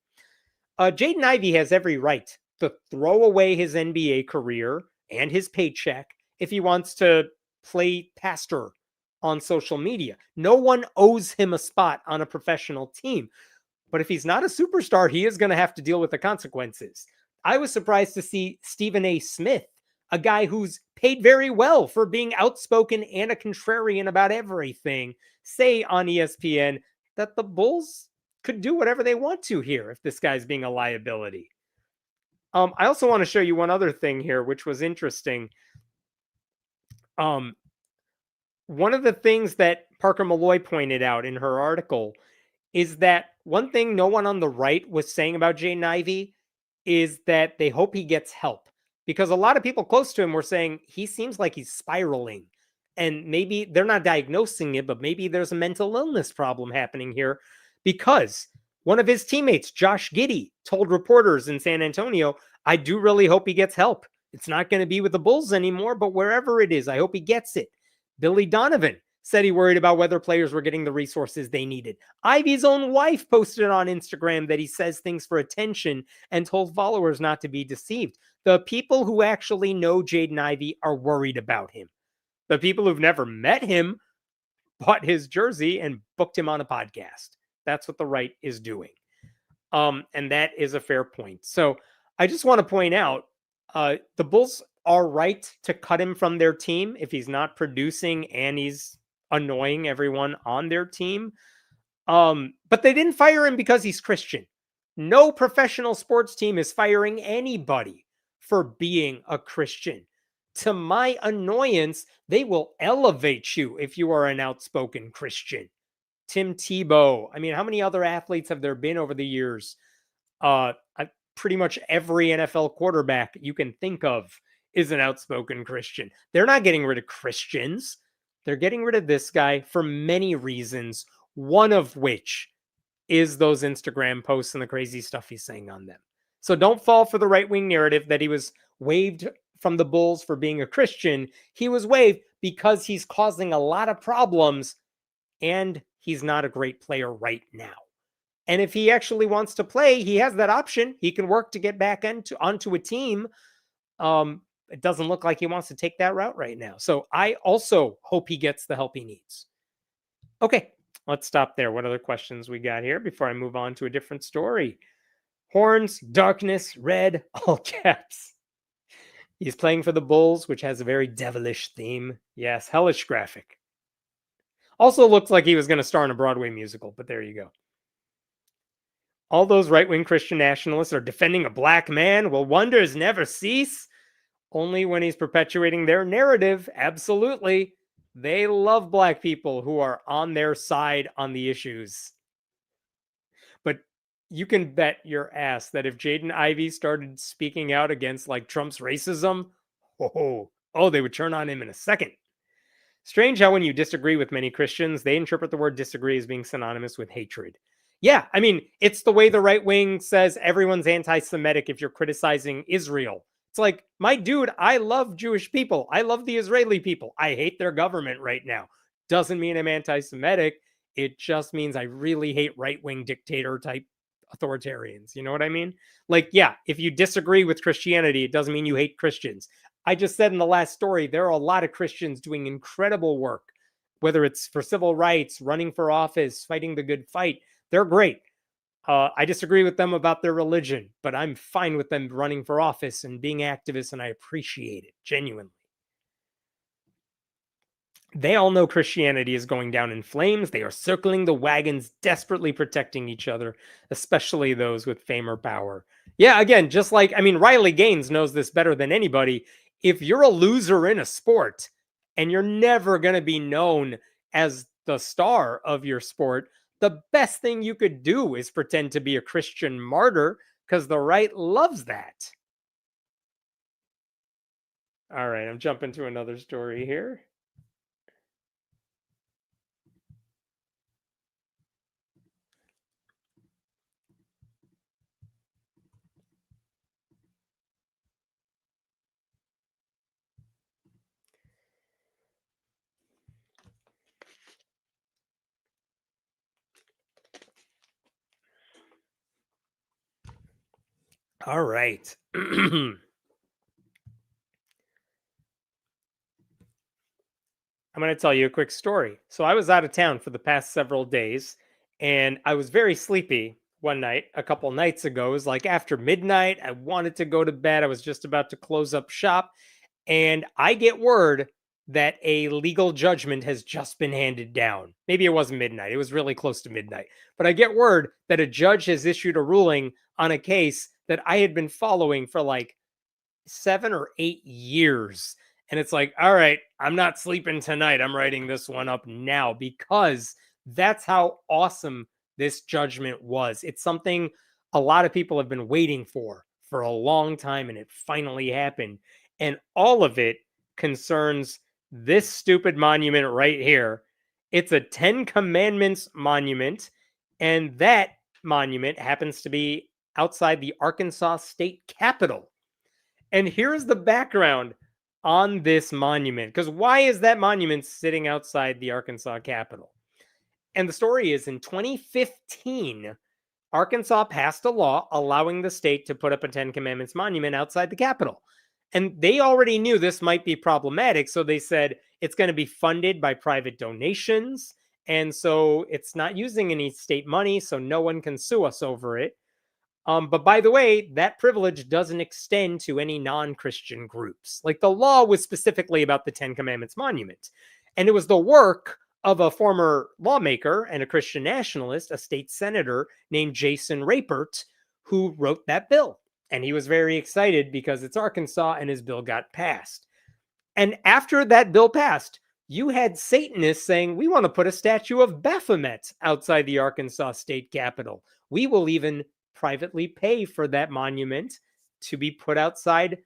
Jaden Ivey has every right to throw away his NBA career and his paycheck if he wants to play pastor on social media. No one owes him a spot on a professional team. But if he's not a superstar, he is going to have to deal with the consequences. I was surprised to see Stephen A. Smith, a guy who's paid very well for being outspoken and a contrarian about everything, say on ESPN that the Bulls could do whatever they want to here if this guy's being a liability. I also want to show you one other thing here, which was interesting. One of the things that Parker Malloy pointed out in her article is that one thing no one on the right was saying about Jaden Ivey is that they hope he gets help, because a lot of people close to him were saying he seems like he's spiraling, and maybe they're not diagnosing it, but maybe there's a mental illness problem happening here, because one of his teammates, Josh Giddey, told reporters in San Antonio, I do really hope he gets help. It's not going to be with the Bulls anymore, but wherever it is, I hope he gets it. Billy Donovan said he worried about whether players were getting the resources they needed. Ivy's own wife posted on Instagram that he says things for attention and told followers not to be deceived. The people who actually know Jaden Ivey are worried about him. The people who've never met him bought his jersey and booked him on a podcast. That's what the right is doing. And that is a fair point. So I just want to point out, the Bulls are right to cut him from their team if he's not producing and he's annoying everyone on their team. But they didn't fire him because he's Christian. No professional sports team is firing anybody for being a Christian. To my annoyance, they will elevate you if you are an outspoken Christian. Tim Tebow. I mean, how many other athletes have there been over the years? Pretty much every NFL quarterback you can think of is an outspoken Christian. They're not getting rid of Christians. They're getting rid of this guy for many reasons, one of which is those Instagram posts and the crazy stuff he's saying on them. So don't fall for the right-wing narrative that he was waived from the Bulls for being a Christian. He was waived because he's causing a lot of problems and he's not a great player right now. And if he actually wants to play, he has that option. He can work to get back onto a team. It doesn't look like he wants to take that route right now. So I also hope he gets the help he needs. Okay, let's stop there. What other questions we got here before I move on to a different story? Horns, darkness, red, all caps. He's playing for the Bulls, which has a very devilish theme. Yes, hellish graphic. Also looks like he was going to star in a Broadway musical, but there you go. All those right-wing Christian nationalists are defending a black man. Will wonders never cease? Only when he's perpetuating their narrative. Absolutely. They love black people who are on their side on the issues. But you can bet your ass that if Jaden Ivey started speaking out against like Trump's racism, they would turn on him in a second. Strange how when you disagree with many Christians, they interpret the word disagree as being synonymous with hatred. Yeah, I mean, it's the way the right wing says everyone's anti-Semitic if you're criticizing Israel. It's like, my dude, I love Jewish people. I love the Israeli people. I hate their government right now. Doesn't mean I'm anti-Semitic. It just means I really hate right-wing dictator type authoritarians. You know what I mean? Like, yeah, if you disagree with Christianity, it doesn't mean you hate Christians. I just said in the last story, there are a lot of Christians doing incredible work, whether it's for civil rights, running for office, fighting the good fight. They're great. I disagree with them about their religion, but I'm fine with them running for office and being activists, and I appreciate it, genuinely. They all know Christianity is going down in flames. They are circling the wagons, desperately protecting each other, especially those with fame or power. Yeah, again, just like, I mean, Riley Gaines knows this better than anybody. If you're a loser in a sport and you're never going to be known as the star of your sport, the best thing you could do is pretend to be a Christian martyr, because the right loves that. All right, I'm jumping to another story here. All right. I'm going to tell you a quick story. So I was out of town for the past several days, and I was very sleepy one night a couple nights ago. It was like after midnight. I wanted to go to bed. I was just about to close up shop, and I get word that a legal judgment has just been handed down. Maybe it wasn't midnight. It was really close to midnight. But I get word that a judge has issued a ruling on a case that I had been following for like 7 or 8 years. And it's like, all right, I'm not sleeping tonight. I'm writing this one up now, because that's how awesome this judgment was. It's something a lot of people have been waiting for a long time, and it finally happened. And all of it concerns this stupid monument right here. It's a 10 Commandments monument, and that monument happens to be outside the Arkansas State Capitol. And here's the background on this monument, because why is that monument sitting outside the Arkansas Capitol? And the story is, in 2015, Arkansas passed a law allowing the state to put up a 10 Commandments monument outside the Capitol. And they already knew this might be problematic, so they said it's going to be funded by private donations. And so it's not using any state money, so no one can sue us over it. But by the way, that privilege doesn't extend to any non-Christian groups. Like, the law was specifically about the 10 Commandments monument. And it was the work of a former lawmaker and a Christian nationalist, a state senator named Jason Rapert, who wrote that bill. And he was very excited because it's Arkansas and his bill got passed. And after that bill passed, you had Satanists saying, we want to put a statue of Baphomet outside the Arkansas State Capitol. We will even privately pay for that monument to be put outside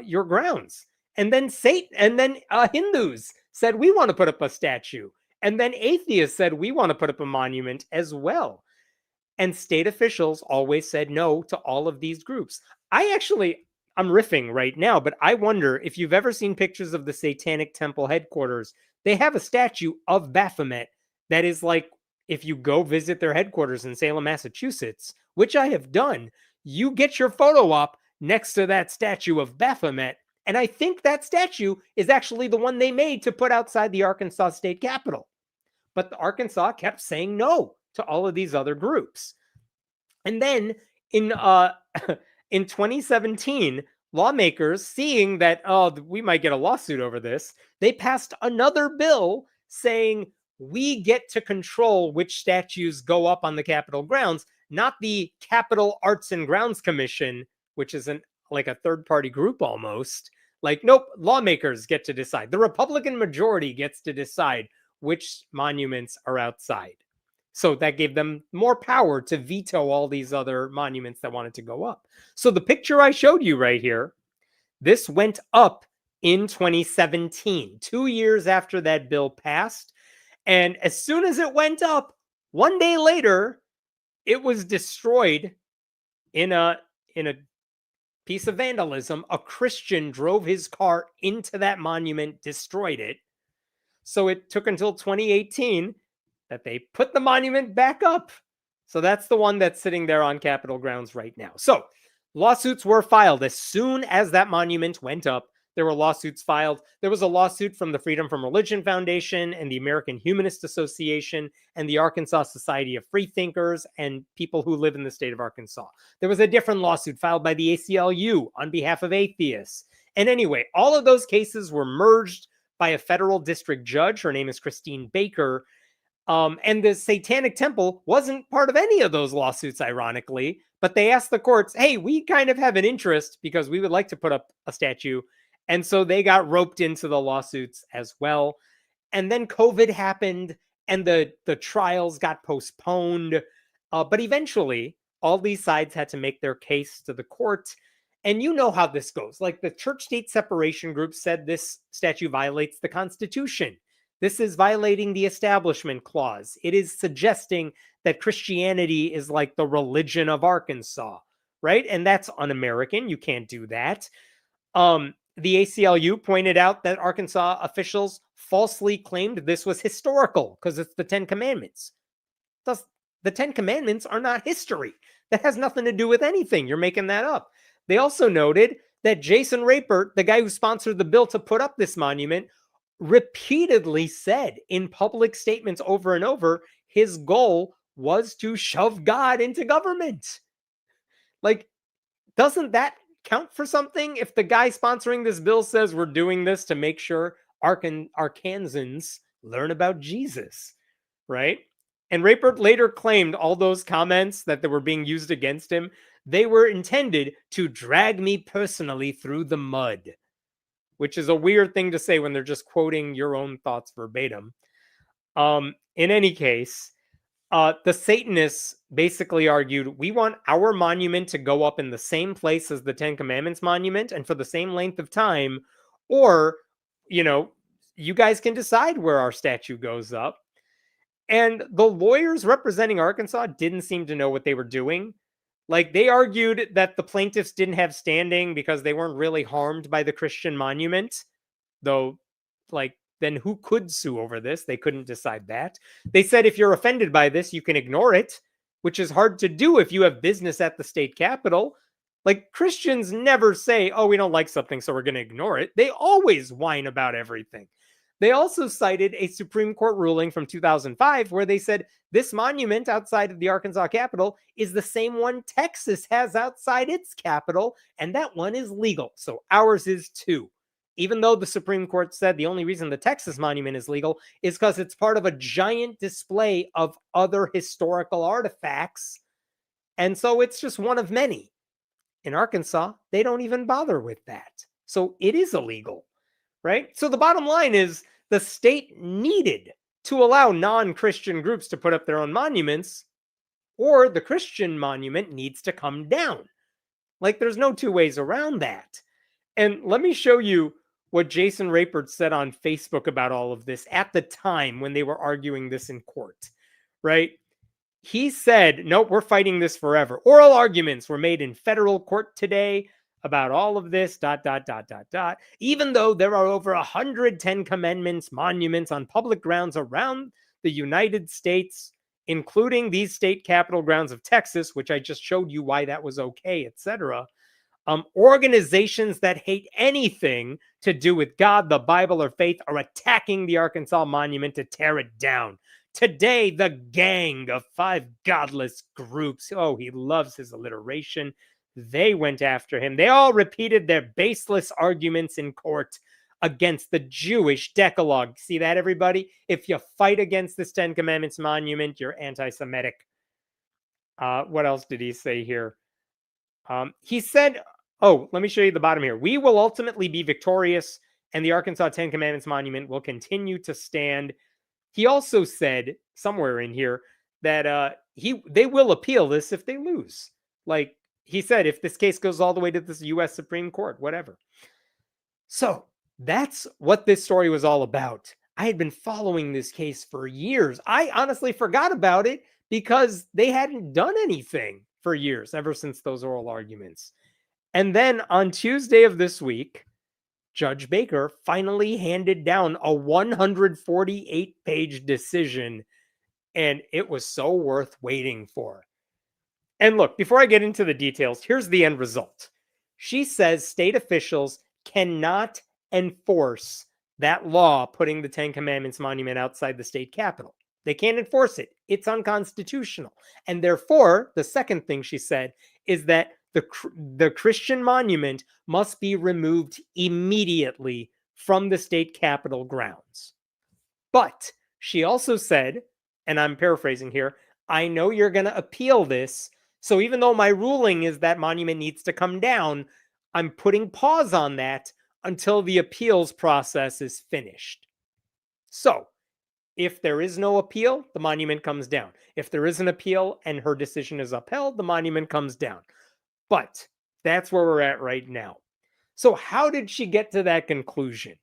your grounds. And then Hindus said, we want to put up a statue. And then atheists said, we want to put up a monument as well. And state officials always said no to all of these groups. I'm riffing right now, but I wonder if you've ever seen pictures of the Satanic Temple headquarters. They have a statue of Baphomet that is like, if you go visit their headquarters in Salem, Massachusetts, which I have done, you get your photo op next to that statue of Baphomet. And I think that statue is actually the one they made to put outside the Arkansas State Capitol. But the Arkansas kept saying no to all of these other groups. And then in 2017, lawmakers, seeing that, oh, we might get a lawsuit over this, they passed another bill saying, we get to control which statues go up on the Capitol grounds, not the Capitol Arts and Grounds Commission, which is like a third-party group almost. Like, nope, lawmakers get to decide. The Republican majority gets to decide which monuments are outside. So that gave them more power to veto all these other monuments that wanted to go up. So the picture I showed you right here, this went up in 2017, 2 years after that bill passed. And as soon as it went up, one day later, it was destroyed in a piece of vandalism. A Christian drove his car into that monument, destroyed it. So it took until 2018 that they put the monument back up. So that's the one that's sitting there on Capitol grounds right now. So lawsuits were filed as soon as that monument went up. There were lawsuits filed. There was a lawsuit from the Freedom from Religion Foundation and the American Humanist Association and the Arkansas Society of Freethinkers and people who live in the state of Arkansas. There was a different lawsuit filed by the ACLU on behalf of atheists. And anyway, all of those cases were merged by a federal district judge. Her name is Christine Baker. And the Satanic Temple wasn't part of any of those lawsuits, ironically, but they asked the courts, hey, we kind of have an interest because we would like to put up a statue. And so they got roped into the lawsuits as well. And then COVID happened and the trials got postponed. But eventually, all these sides had to make their case to the court. And you know how this goes. Like the church-state separation group said this statue violates the Constitution. This is violating the Establishment Clause. It is suggesting that Christianity is like the religion of Arkansas, right? And that's un-American. You can't do that. The ACLU pointed out that Arkansas officials falsely claimed this was historical because it's the Ten Commandments. Thus, the Ten Commandments are not history. That has nothing to do with anything. You're making that up. They also noted that Jason Rapert, the guy who sponsored the bill to put up this monument, repeatedly said in public statements over and over, his goal was to shove God into government. Like, doesn't that count for something? If the guy sponsoring this bill says we're doing this to make sure Arkansans learn about Jesus, right? And Rapert later claimed all those comments that they were being used against him, they were intended to drag me personally through the mud, which is a weird thing to say when they're just quoting your own thoughts verbatim. In any case, the Satanists basically argued, we want our monument to go up in the same place as the Ten Commandments monument and for the same length of time, or, you guys can decide where our statue goes up. And the lawyers representing Arkansas didn't seem to know what they were doing. Like, they argued that the plaintiffs didn't have standing because they weren't really harmed by the Christian monument. Though, then who could sue over this? They couldn't decide that. They said if you're offended by this, you can ignore it, which is hard to do if you have business at the state capitol. Like, Christians never say, oh, we don't like something, so we're going to ignore it. They always whine about everything. They also cited a Supreme Court ruling from 2005 where they said this monument outside of the Arkansas Capitol is the same one Texas has outside its capital, and that one is legal. So ours is too. Even though the Supreme Court said the only reason the Texas monument is legal is because it's part of a giant display of other historical artifacts. And so it's just one of many. In Arkansas, they don't even bother with that. So it is illegal. Right? So the bottom line is the state needed to allow non-Christian groups to put up their own monuments, or the Christian monument needs to come down. Like, there's no two ways around that. And let me show you what Jason Rapert said on Facebook about all of this at the time when they were arguing this in court, right? He said, nope, we're fighting this forever. Oral arguments were made in federal court today about all of this, ... Even though there are over 100 Ten Commandments monuments on public grounds around the United States, including these state capitol grounds of Texas, which I just showed you why that was okay, etc. Organizations that hate anything to do with God, the Bible, or faith are attacking the Arkansas monument to tear it down. Today, the gang of 5 godless groups, oh, he loves his alliteration, they went after him. They all repeated their baseless arguments in court against the Jewish Decalogue. See that, everybody? If you fight against this Ten Commandments monument, you're anti-Semitic. What else did he say here? He said, oh, let me show you the bottom here. We will ultimately be victorious, and the Arkansas Ten Commandments monument will continue to stand. He also said somewhere in here that they will appeal this if they lose. Like, he said, if this case goes all the way to the U.S. Supreme Court, whatever. So that's what this story was all about. I had been following this case for years. I honestly forgot about it because they hadn't done anything for years, ever since those oral arguments. And then on Tuesday of this week, Judge Baker finally handed down a 148-page decision, and it was so worth waiting for. And look, before I get into the details, here's the end result. She says state officials cannot enforce that law putting the Ten Commandments monument outside the state capitol. They can't enforce it. It's unconstitutional. And therefore, the second thing she said is that the Christian monument must be removed immediately from the state capitol grounds. But she also said, and I'm paraphrasing here, I know you're going to appeal this. So even though my ruling is that monument needs to come down, I'm putting pause on that until the appeals process is finished. So if there is no appeal, the monument comes down. If there is an appeal and her decision is upheld, the monument comes down. But that's where we're at right now. So how did she get to that conclusion?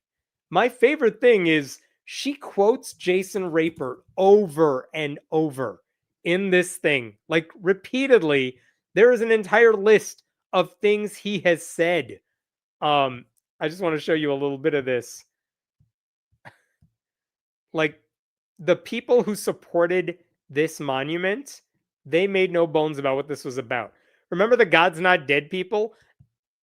My favorite thing is she quotes Jason Rapert over and over in this thing, like repeatedly. There is an entire list of things he has said. I just want to show you a little bit of this. Like, the people who supported this monument, they made no bones about what this was about. Remember the God's Not Dead people?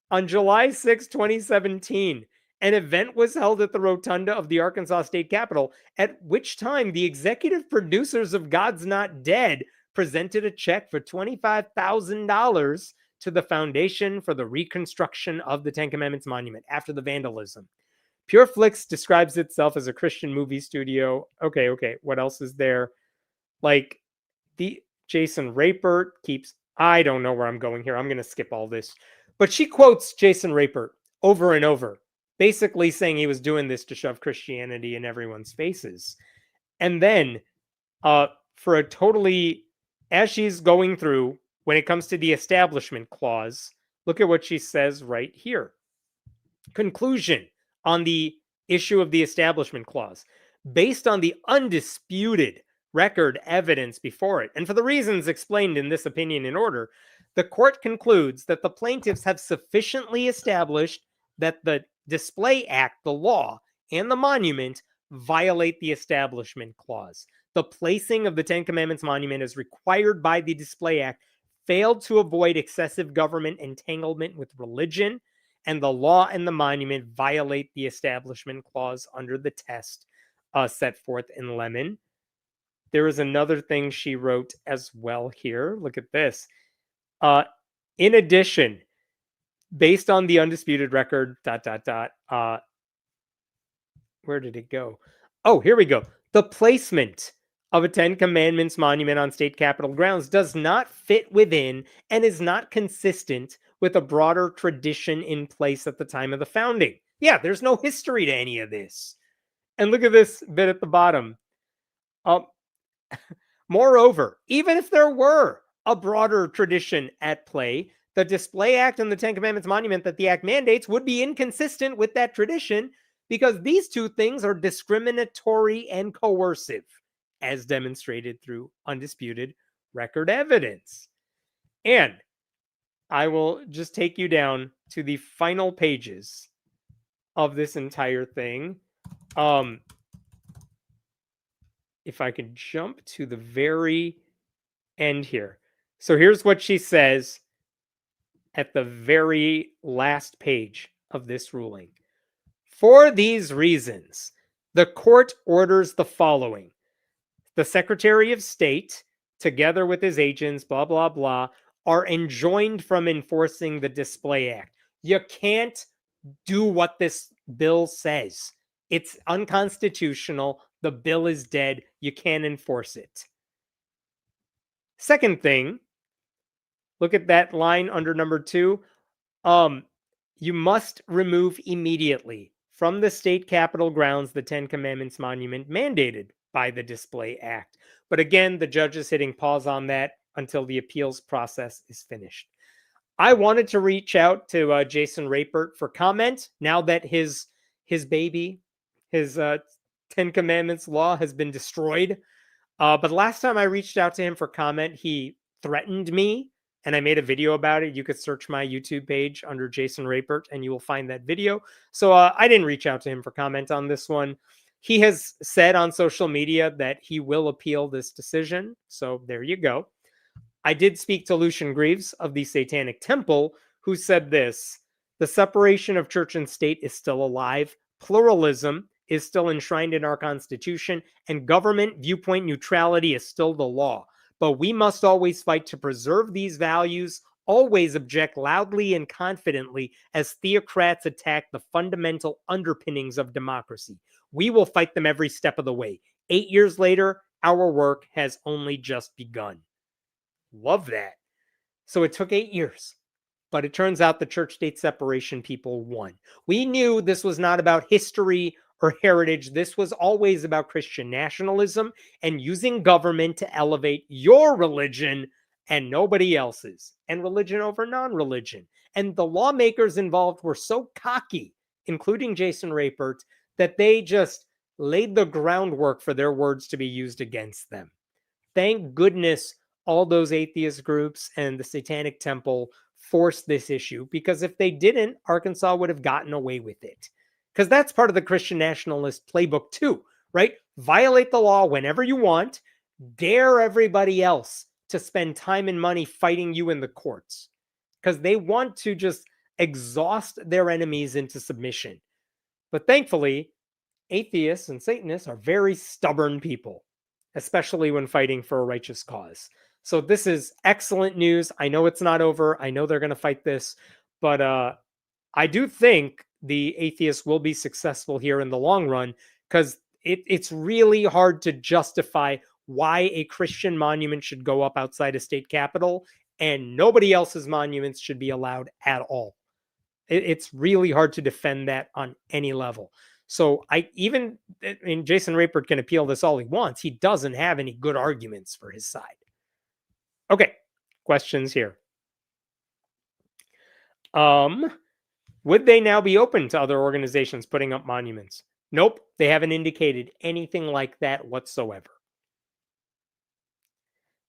On July 6, 2017, an event was held at the rotunda of the Arkansas State Capitol, at which time the executive producers of God's Not Dead presented a check for $25,000 to the Foundation for the Reconstruction of the Ten Commandments Monument after the vandalism. PureFlix describes itself as a Christian movie studio. Okay. What else is there? Like, the Jason Rapert keeps... I don't know where I'm going here. I'm going to skip all this. But she quotes Jason Rapert over and over, basically saying he was doing this to shove Christianity in everyone's faces. And then, for a totally... As she's going through, when it comes to the Establishment Clause, look at what she says right here. Conclusion on the issue of the Establishment Clause. Based on the undisputed record evidence before it, and for the reasons explained in this opinion in order, the court concludes that the plaintiffs have sufficiently established that the Display Act, the law, and the monument violate the Establishment Clause. The placing of the Ten Commandments monument as required by the Display Act failed to avoid excessive government entanglement with religion, and the law and the monument violate the Establishment Clause under the test set forth in Lemon. There is another thing she wrote as well here. Look at this. In addition, based on the undisputed record, where did it go? Oh, here we go. The placement of a Ten Commandments monument on state capitol grounds does not fit within and is not consistent with a broader tradition in place at the time of the founding. Yeah, there's no history to any of this. And look at this bit at the bottom. Moreover, even if there were a broader tradition at play, the Display Act and the Ten Commandments monument that the act mandates would be inconsistent with that tradition because these two things are discriminatory and coercive, as demonstrated through undisputed record evidence. And I will just take you down to the final pages of this entire thing. If I could jump to the very end here. So here's what she says at the very last page of this ruling. For these reasons, the court orders the following. The Secretary of State, together with his agents, blah, blah, blah, are enjoined from enforcing the Display Act. You can't do what this bill says. It's unconstitutional. The bill is dead. You can't enforce it. Second thing, look at that line under number 2. You must remove immediately from the state capitol grounds the Ten Commandments monument mandated by the Display Act. But again, the judge is hitting pause on that until the appeals process is finished. I wanted to reach out to Jason Rapert for comment now that his baby, his Ten Commandments law has been destroyed. But last time I reached out to him for comment, he threatened me and I made a video about it. You could search my YouTube page under Jason Rapert, and you will find that video. So I didn't reach out to him for comment on this one. He has said on social media that he will appeal this decision. So there you go. I did speak to Lucian Greaves of the Satanic Temple, who said this: the separation of church and state is still alive. Pluralism is still enshrined in our Constitution, and government viewpoint neutrality is still the law. But we must always fight to preserve these values, always object loudly and confidently as theocrats attack the fundamental underpinnings of democracy. We will fight them every step of the way. 8 years later, our work has only just begun. Love that. So it took 8 years, but it turns out the church-state separation people won. We knew this was not about history or heritage. This was always about Christian nationalism and using government to elevate your religion and nobody else's, and religion over non-religion. And the lawmakers involved were so cocky, including Jason Rapert, that they just laid the groundwork for their words to be used against them. Thank goodness all those atheist groups and the Satanic Temple forced this issue, because if they didn't, Arkansas would have gotten away with it. Because that's part of the Christian nationalist playbook too, right? Violate the law whenever you want, dare everybody else to spend time and money fighting you in the courts, because they want to just exhaust their enemies into submission. But thankfully, atheists and Satanists are very stubborn people, especially when fighting for a righteous cause. So this is excellent news. I know it's not over. I know they're going to fight this, but I do think the atheists will be successful here in the long run, because it's really hard to justify why a Christian monument should go up outside a state capitol and nobody else's monuments should be allowed at all. It's really hard to defend that on any level. So Jason Rapert can appeal this all he wants. He doesn't have any good arguments for his side. Okay, questions here. Would they now be open to other organizations putting up monuments? Nope, they haven't indicated anything like that whatsoever.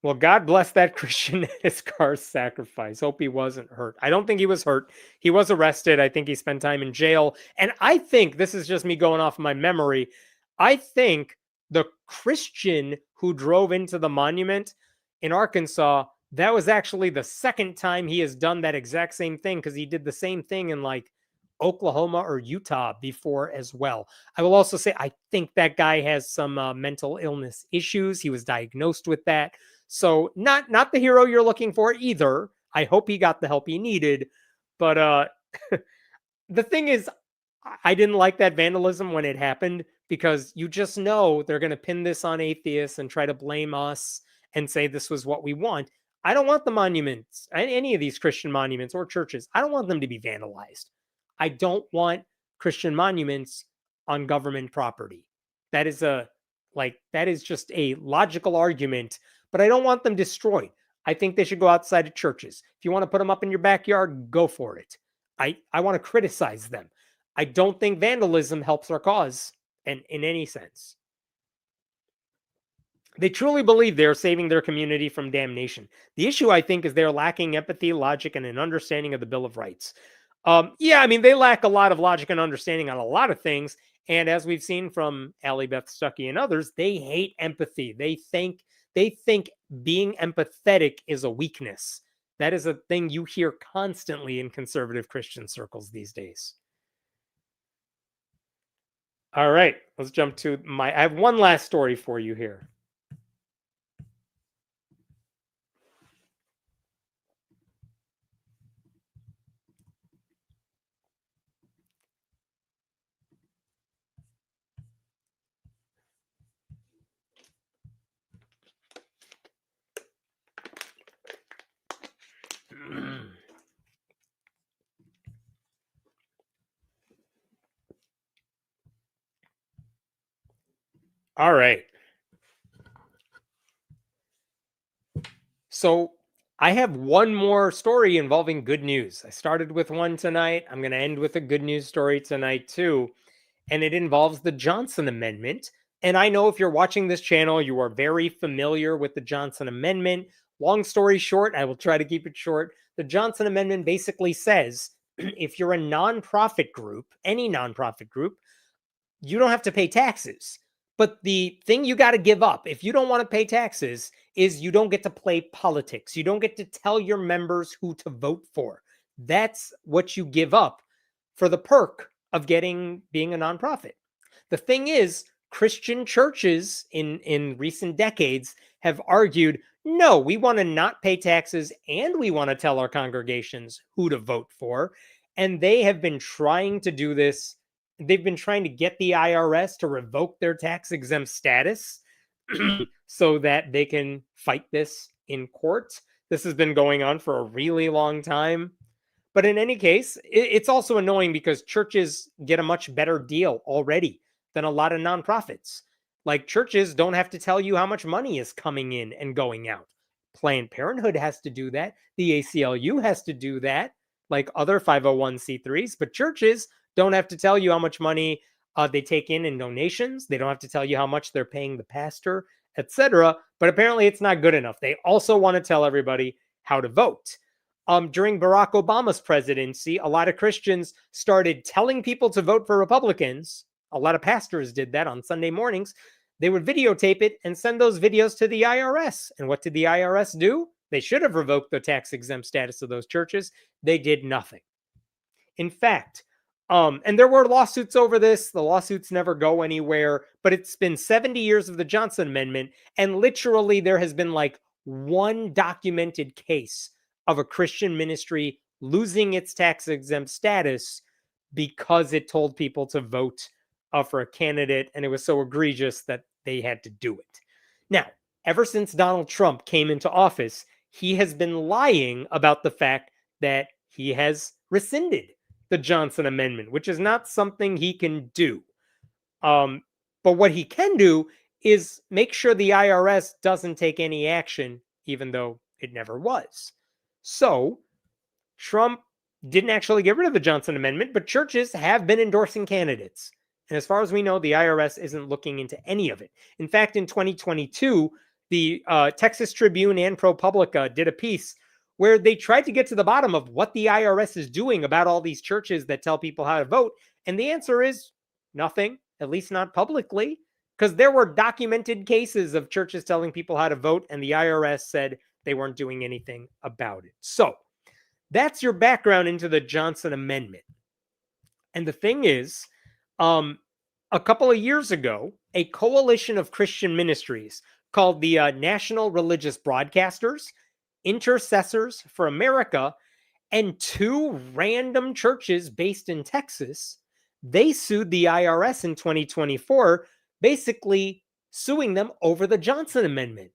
Well, God bless that Christian at his car's sacrifice. Hope he wasn't hurt. I don't think he was hurt. He was arrested. I think he spent time in jail. And I think, this is just me going off my memory, I think the Christian who drove into the monument in Arkansas, that was actually the second time he has done that exact same thing, because he did the same thing in like Oklahoma or Utah before as well. I will also say, I think that guy has some mental illness issues. He was diagnosed with that. So not the hero you're looking for either. I hope he got the help he needed. But the thing is, I didn't like that vandalism when it happened, because you just know they're going to pin this on atheists and try to blame us and say this was what we want. I don't want the monuments, any of these Christian monuments or churches, I don't want them to be vandalized. I don't want Christian monuments on government property. That is just a logical argument, but I don't want them destroyed. I think they should go outside of churches. If you want to put them up in your backyard, go for it. I want to criticize them. I don't think vandalism helps our cause in any sense. They truly believe they're saving their community from damnation. The issue, I think, is they're lacking empathy, logic, and an understanding of the Bill of Rights. They lack a lot of logic and understanding on a lot of things. And as we've seen from Allie Beth Stuckey and others, they hate empathy. They think being empathetic is a weakness. That is a thing you hear constantly in conservative Christian circles these days. All right, let's jump to I have one last story for you here. All right. So I have one more story involving good news. I started with one tonight. I'm going to end with a good news story tonight too. And it involves the Johnson Amendment. And I know if you're watching this channel, you are very familiar with the Johnson Amendment. long story short, I will try to keep it short. The Johnson Amendment basically says if you're a nonprofit group, any nonprofit group, you don't have to pay taxes. But the thing you got to give up if you don't want to pay taxes is you don't get to play politics. You don't get to tell your members who to vote for. That's what you give up for the perk of being a nonprofit. The thing is, Christian churches in recent decades have argued, no, we want to not pay taxes and we want to tell our congregations who to vote for. And they have been trying to do this. They've been trying to get the IRS to revoke their tax exempt status so that they can fight this in court. This has been going on for a really long time. But in any case, it's also annoying because churches get a much better deal already than a lot of nonprofits. Like, churches don't have to tell you how much money is coming in and going out. Planned Parenthood has to do that. The ACLU has to do that, like other 501c3s. But churches don't have to tell you how much money they take in donations. They don't have to tell you how much they're paying the pastor, etc. But apparently it's not good enough. They also want to tell everybody how to vote. During Barack Obama's presidency, a lot of Christians started telling people to vote for Republicans. A lot of pastors did that on Sunday mornings. They would videotape it and send those videos to the IRS. And what did the IRS do? They should have revoked the tax exempt status of those churches. They did nothing. In fact, and there were lawsuits over this. The lawsuits never go anywhere, but it's been 70 years of the Johnson Amendment. And literally there has been like one documented case of a Christian ministry losing its tax exempt status because it told people to vote for a candidate, and it was so egregious that they had to do it. Now, ever since Donald Trump came into office, he has been lying about the fact that he has rescinded the Johnson Amendment, which is not something he can do. But what he can do is make sure the IRS doesn't take any action, even though it never was. So Trump didn't actually get rid of the Johnson Amendment, but churches have been endorsing candidates. And as far as we know, the IRS isn't looking into any of it. In fact, in 2022, the Texas Tribune and ProPublica did a piece where they tried to get to the bottom of what the IRS is doing about all these churches that tell people how to vote. And the answer is nothing, at least not publicly, because there were documented cases of churches telling people how to vote, and the IRS said they weren't doing anything about it. So that's your background into the Johnson Amendment. And the thing is, a couple of years ago, a coalition of Christian ministries called the National Religious Broadcasters, Intercessors for America, and two random churches based in Texas, they sued the IRS in 2024, basically suing them over the Johnson Amendment.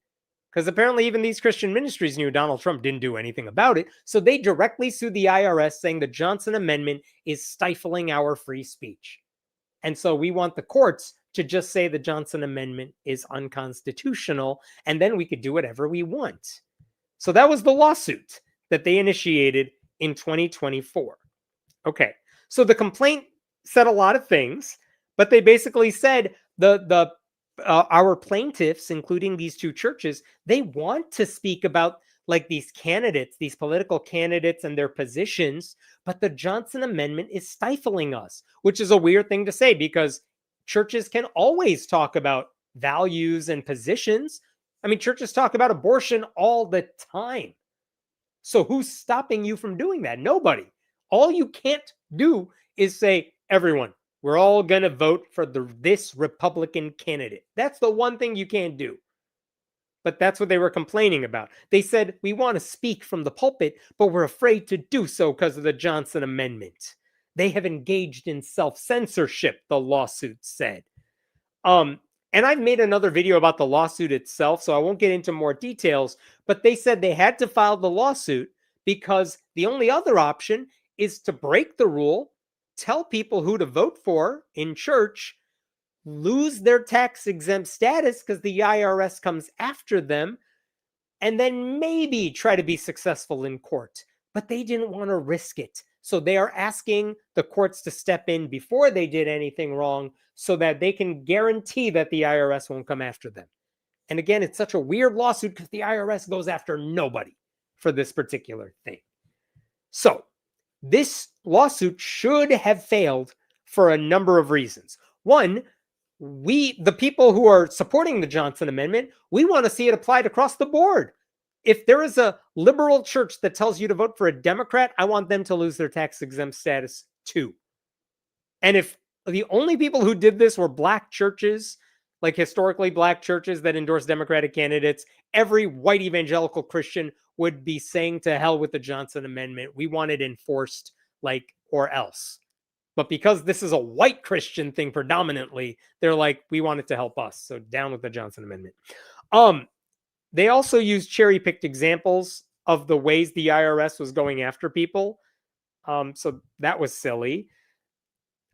Because apparently even these Christian ministries knew Donald Trump didn't do anything about it. So they directly sued the IRS saying the Johnson Amendment is stifling our free speech. And so we want the courts to just say the Johnson Amendment is unconstitutional, and then we could do whatever we want. So that was the lawsuit that they initiated in 2024. Okay, so the complaint said a lot of things, but they basically said our plaintiffs, including these two churches, they want to speak about like these candidates, these political candidates and their positions, but the Johnson Amendment is stifling us, which is a weird thing to say because churches can always talk about values and positions. I mean, churches talk about abortion all the time. So who's stopping you from doing that? Nobody. All you can't do is say, everyone, we're all going to vote for this Republican candidate. That's the one thing you can't do. But that's what they were complaining about. They said, we want to speak from the pulpit, but we're afraid to do so because of the Johnson Amendment. They have engaged in self-censorship, the lawsuit said. And I've made another video about the lawsuit itself, so I won't get into more details, but they said they had to file the lawsuit because the only other option is to break the rule, tell people who to vote for in church, lose their tax exempt status because the IRS comes after them, and then maybe try to be successful in court. But they didn't want to risk it. So they are asking the courts to step in before they did anything wrong so that they can guarantee that the IRS won't come after them. And again, it's such a weird lawsuit because the IRS goes after nobody for this particular thing. So this lawsuit should have failed for a number of reasons. One, the people who are supporting the Johnson Amendment, we want to see it applied across the board. If there is a liberal church that tells you to vote for a Democrat, I want them to lose their tax exempt status too. And if the only people who did this were black churches, like historically black churches that endorse Democratic candidates, every white evangelical Christian would be saying to hell with the Johnson Amendment. We want it enforced, like, or else. But because this is a white Christian thing predominantly, they're like, we want it to help us. So down with the Johnson Amendment. They also used cherry-picked examples of the ways the IRS was going after people. So that was silly.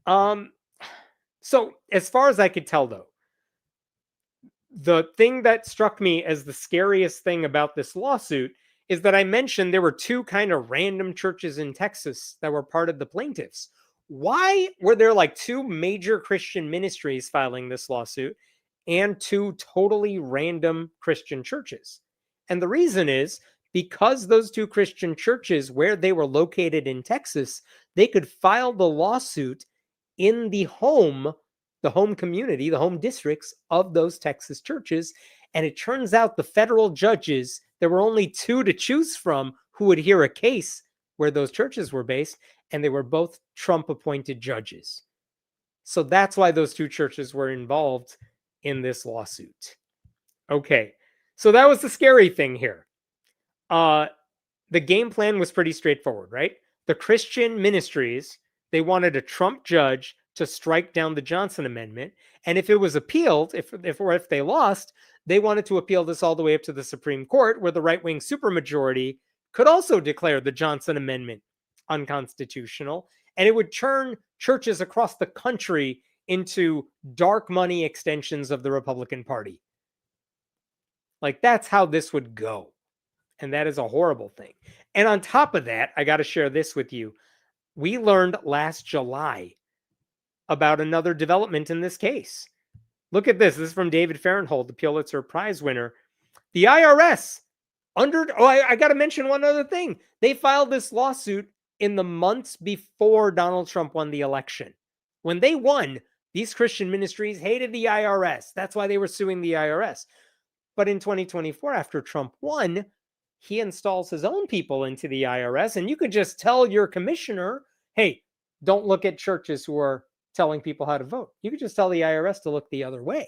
So as far as I could tell, though, the thing that struck me as the scariest thing about this lawsuit is that I mentioned there were two kind of random churches in Texas that were part of the plaintiffs. Why were there like two major Christian ministries filing this lawsuit and two totally random Christian churches? And the reason is because those two Christian churches, where they were located in Texas, they could file the lawsuit in the home community, the home districts of those Texas churches. And it turns out the federal judges, there were only two to choose from who would hear a case where those churches were based, and they were both Trump-appointed judges. So that's why those two churches were involved in this lawsuit. Okay, so that was the scary thing here. The game plan was pretty straightforward, right? The Christian ministries, they wanted a Trump judge to strike down the Johnson Amendment. And if it was appealed, if they lost, they wanted to appeal this all the way up to the Supreme Court, where the right-wing supermajority could also declare the Johnson Amendment unconstitutional. And it would turn churches across the country into dark money extensions of the Republican Party. Like, that's how this would go. And that is a horrible thing. And on top of that, I got to share this with you. We learned last July about another development in this case. Look at this. This is from David Fahrenthold, the Pulitzer Prize winner. The IRS I got to mention one other thing. They filed this lawsuit in the months before Donald Trump won the election. When they won, these Christian ministries hated the IRS. That's why they were suing the IRS. But in 2024, after Trump won, he installs his own people into the IRS. And you could just tell your commissioner, hey, don't look at churches who are telling people how to vote. You could just tell the IRS to look the other way.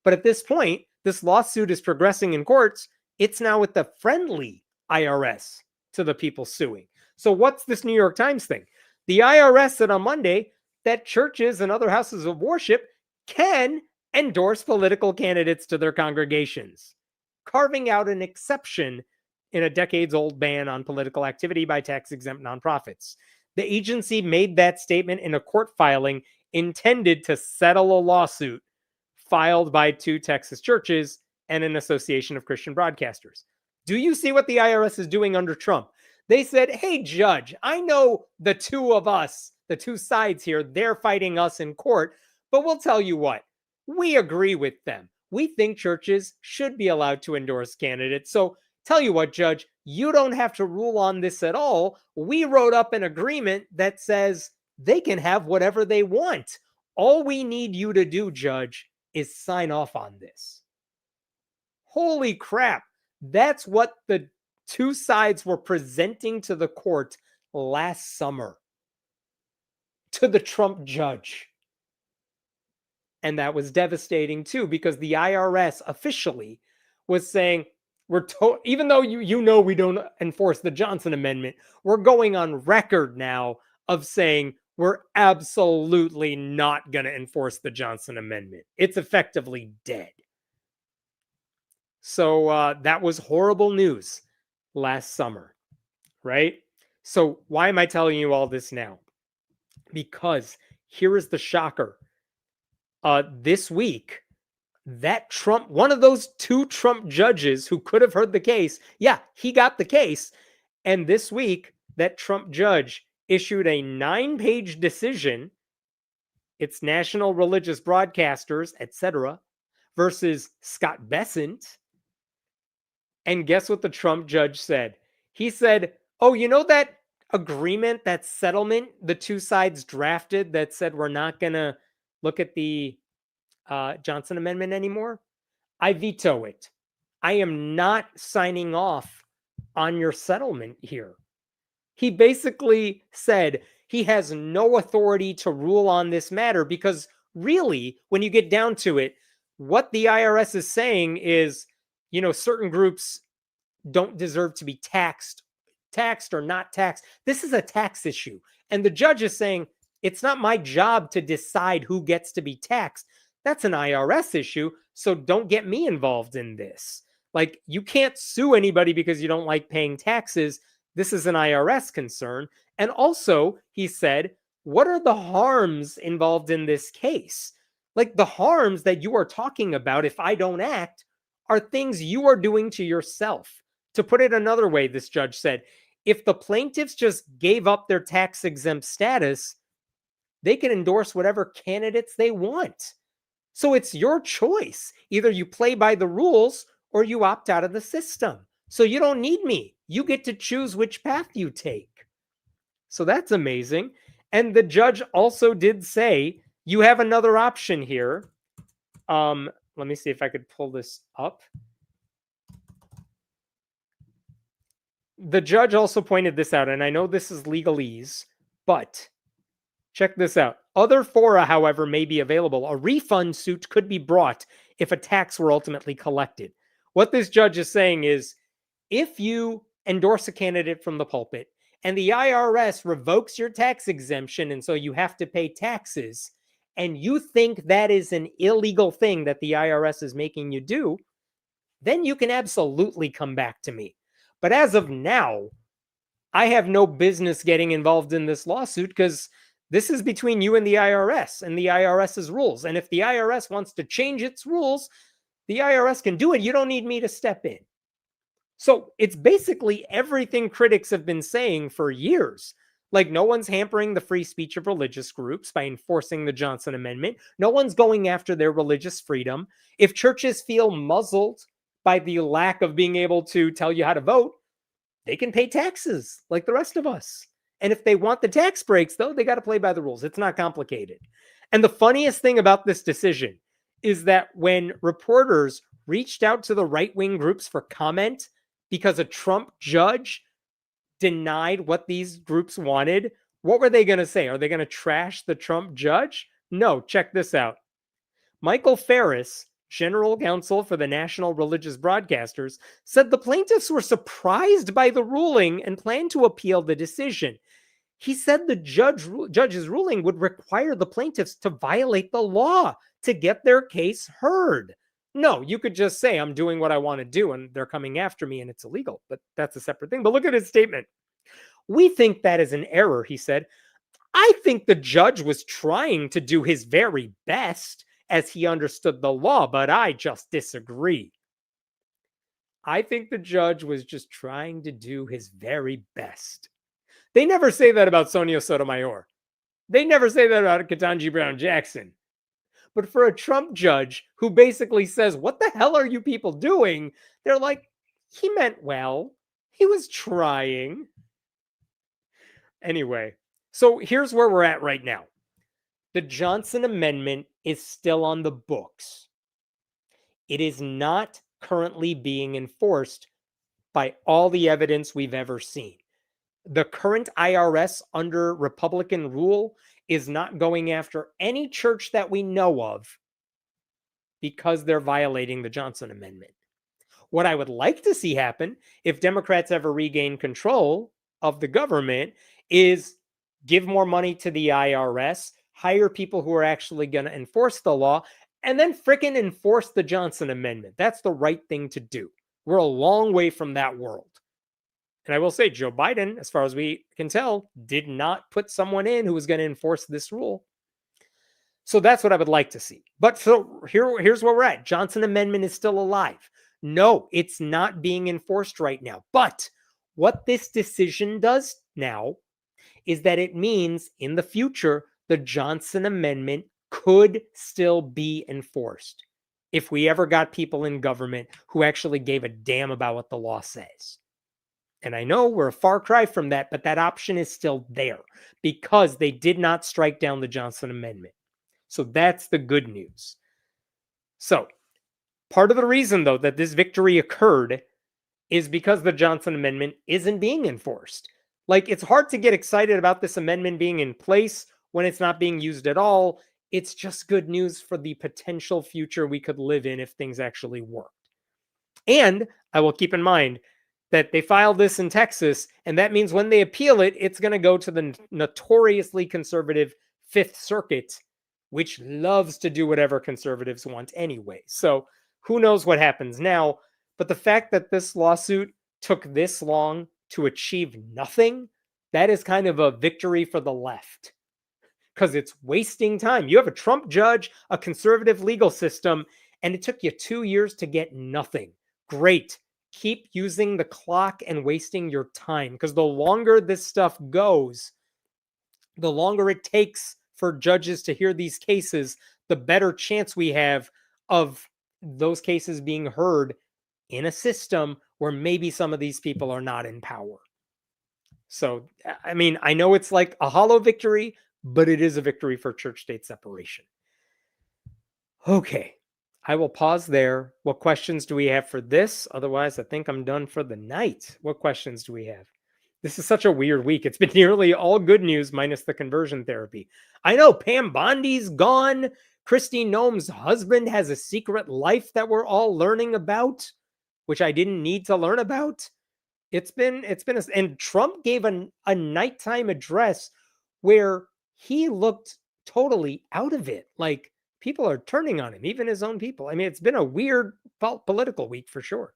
But at this point, this lawsuit is progressing in courts. It's now with the friendly IRS to the people suing. So what's this New York Times thing? The IRS said on Monday that churches and other houses of worship can endorse political candidates to their congregations, carving out an exception in a decades-old ban on political activity by tax-exempt nonprofits. The agency made that statement in a court filing intended to settle a lawsuit filed by two Texas churches and an association of Christian broadcasters. Do you see what the IRS is doing under Trump? They said, hey, judge, I know the two of us, the two sides here, they're fighting us in court, but we'll tell you what, we agree with them. We think churches should be allowed to endorse candidates. So tell you what, judge, you don't have to rule on this at all. We wrote up an agreement that says they can have whatever they want. All we need you to do, judge, is sign off on this. Holy crap. That's what the two sides were presenting to the court last summer, to the Trump judge. And that was devastating too, because the IRS officially was saying, even though you know we don't enforce the Johnson Amendment, we're going on record now of saying we're absolutely not going to enforce the Johnson Amendment. It's effectively dead. So that was horrible news last summer, right? So why am I telling you all this now? Because here is the shocker. This week, that Trump, one of those two Trump judges who could have heard the case, yeah, he got the case. And this week, that Trump judge issued a 9-page decision. It's national religious broadcasters, etc., versus Scott Bessent. And guess what the Trump judge said? He said, oh, you know that agreement, that settlement the two sides drafted that said we're not going to look at the Johnson Amendment anymore? I veto it. I am not signing off on your settlement here. He basically said he has no authority to rule on this matter because really, when you get down to it, what the IRS is saying is, certain groups don't deserve to be taxed or not taxed. This is a tax issue. And the judge is saying, it's not my job to decide who gets to be taxed. That's an IRS issue. So don't get me involved in this. Like, you can't sue anybody because you don't like paying taxes. This is an IRS concern. And also, he said, what are the harms involved in this case? Like, the harms that you are talking about if I don't act are things you are doing to yourself. To put it another way, this judge said, if the plaintiffs just gave up their tax-exempt status, they can endorse whatever candidates they want. So it's your choice. Either you play by the rules or you opt out of the system. So you don't need me. You get to choose which path you take. So that's amazing. And the judge also did say, you have another option here. Let me see if I could pull this up. The judge also pointed this out, and I know this is legalese, but check this out. Other fora, however, may be available. A refund suit could be brought if a tax were ultimately collected. What this judge is saying is, if you endorse a candidate from the pulpit and the IRS revokes your tax exemption and so you have to pay taxes, and you think that is an illegal thing that the IRS is making you do, then you can absolutely come back to me. But as of now, I have no business getting involved in this lawsuit because this is between you and the IRS and the IRS's rules. And if the IRS wants to change its rules, the IRS can do it. You don't need me to step in. So it's basically everything critics have been saying for years. Like, no one's hampering the free speech of religious groups by enforcing the Johnson Amendment. No one's going after their religious freedom. If churches feel muzzled by the lack of being able to tell you how to vote, they can pay taxes like the rest of us. And if they want the tax breaks, though, they got to play by the rules. It's not complicated. And the funniest thing about this decision is that when reporters reached out to the right-wing groups for comment because a Trump judge denied what these groups wanted, what were they going to say? Are they going to trash the Trump judge? No, check this out. Michael Ferris, general counsel for the National Religious Broadcasters, said the plaintiffs were surprised by the ruling and planned to appeal the decision. He said the judge's ruling would require the plaintiffs to violate the law to get their case heard. No, you could just say, I'm doing what I want to do and they're coming after me and it's illegal, but that's a separate thing. But look at his statement. We think that is an error, he said. I think the judge was trying to do his very best as he understood the law, but I just disagree. I think the judge was just trying to do his very best. They never say that about Sonia Sotomayor. They never say that about Ketanji Brown Jackson. But for a Trump judge who basically says, what the hell are you people doing? They're like, he meant well. He was trying. Anyway, so here's where we're at right now. The Johnson Amendment is still on the books. It is not currently being enforced by all the evidence we've ever seen. The current IRS under Republican rule is not going after any church that we know of because they're violating the Johnson Amendment. What I would like to see happen if Democrats ever regain control of the government is give more money to the IRS, hire people who are actually going to enforce the law, and then frickin' enforce the Johnson Amendment. That's the right thing to do. We're a long way from that world. And I will say, Joe Biden, as far as we can tell, did not put someone in who was going to enforce this rule. So that's what I would like to see. But so here's where we're at. Johnson Amendment is still alive. No, it's not being enforced right now. But what this decision does now is that it means in the future, the Johnson Amendment could still be enforced. if we ever got people in government who actually gave a damn about what the law says. And I know we're a far cry from that, but that option is still there because they did not strike down the Johnson Amendment. So that's the good news. So part of the reason, though, that this victory occurred is because the Johnson Amendment isn't being enforced. Like, it's hard to get excited about this amendment being in place when it's not being used at all. It's just good news for the potential future we could live in if things actually worked. And I will keep in mind that they filed this in Texas, and that means when they appeal it, it's going to go to the notoriously conservative Fifth Circuit, which loves to do whatever conservatives want anyway. So who knows what happens now? But the fact that this lawsuit took this long to achieve nothing, that is kind of a victory for the left because it's wasting time. You have a Trump judge, a conservative legal system, and it took you 2 years to get nothing. Great. Keep using the clock and wasting your time because the longer this stuff goes, the longer it takes for judges to hear these cases, the better chance we have of those cases being heard in a system where maybe some of these people are not in power. So, I mean, I know it's like a hollow victory, but it is a victory for church-state separation. Okay, I will pause there. What questions do we have for this? Otherwise, I think I'm done for the night. What questions do we have? This is such a weird week. It's been nearly all good news minus the conversion therapy. I know Pam Bondi's gone. Christy Noem's husband has a secret life that we're all learning about, which I didn't need to learn about. And Trump gave a nighttime address where he looked totally out of it. Like, people are turning on him, even his own people. I mean, it's been a weird political week for sure.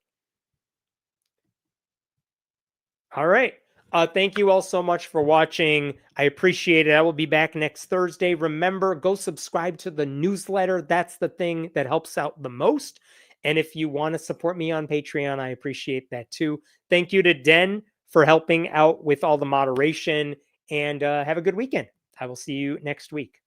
All right. Thank you all so much for watching. I appreciate it. I will be back next Thursday. Remember, go subscribe to the newsletter. That's the thing that helps out the most. And if you want to support me on Patreon, I appreciate that too. Thank you to Den for helping out with all the moderation, and have a good weekend. I will see you next week.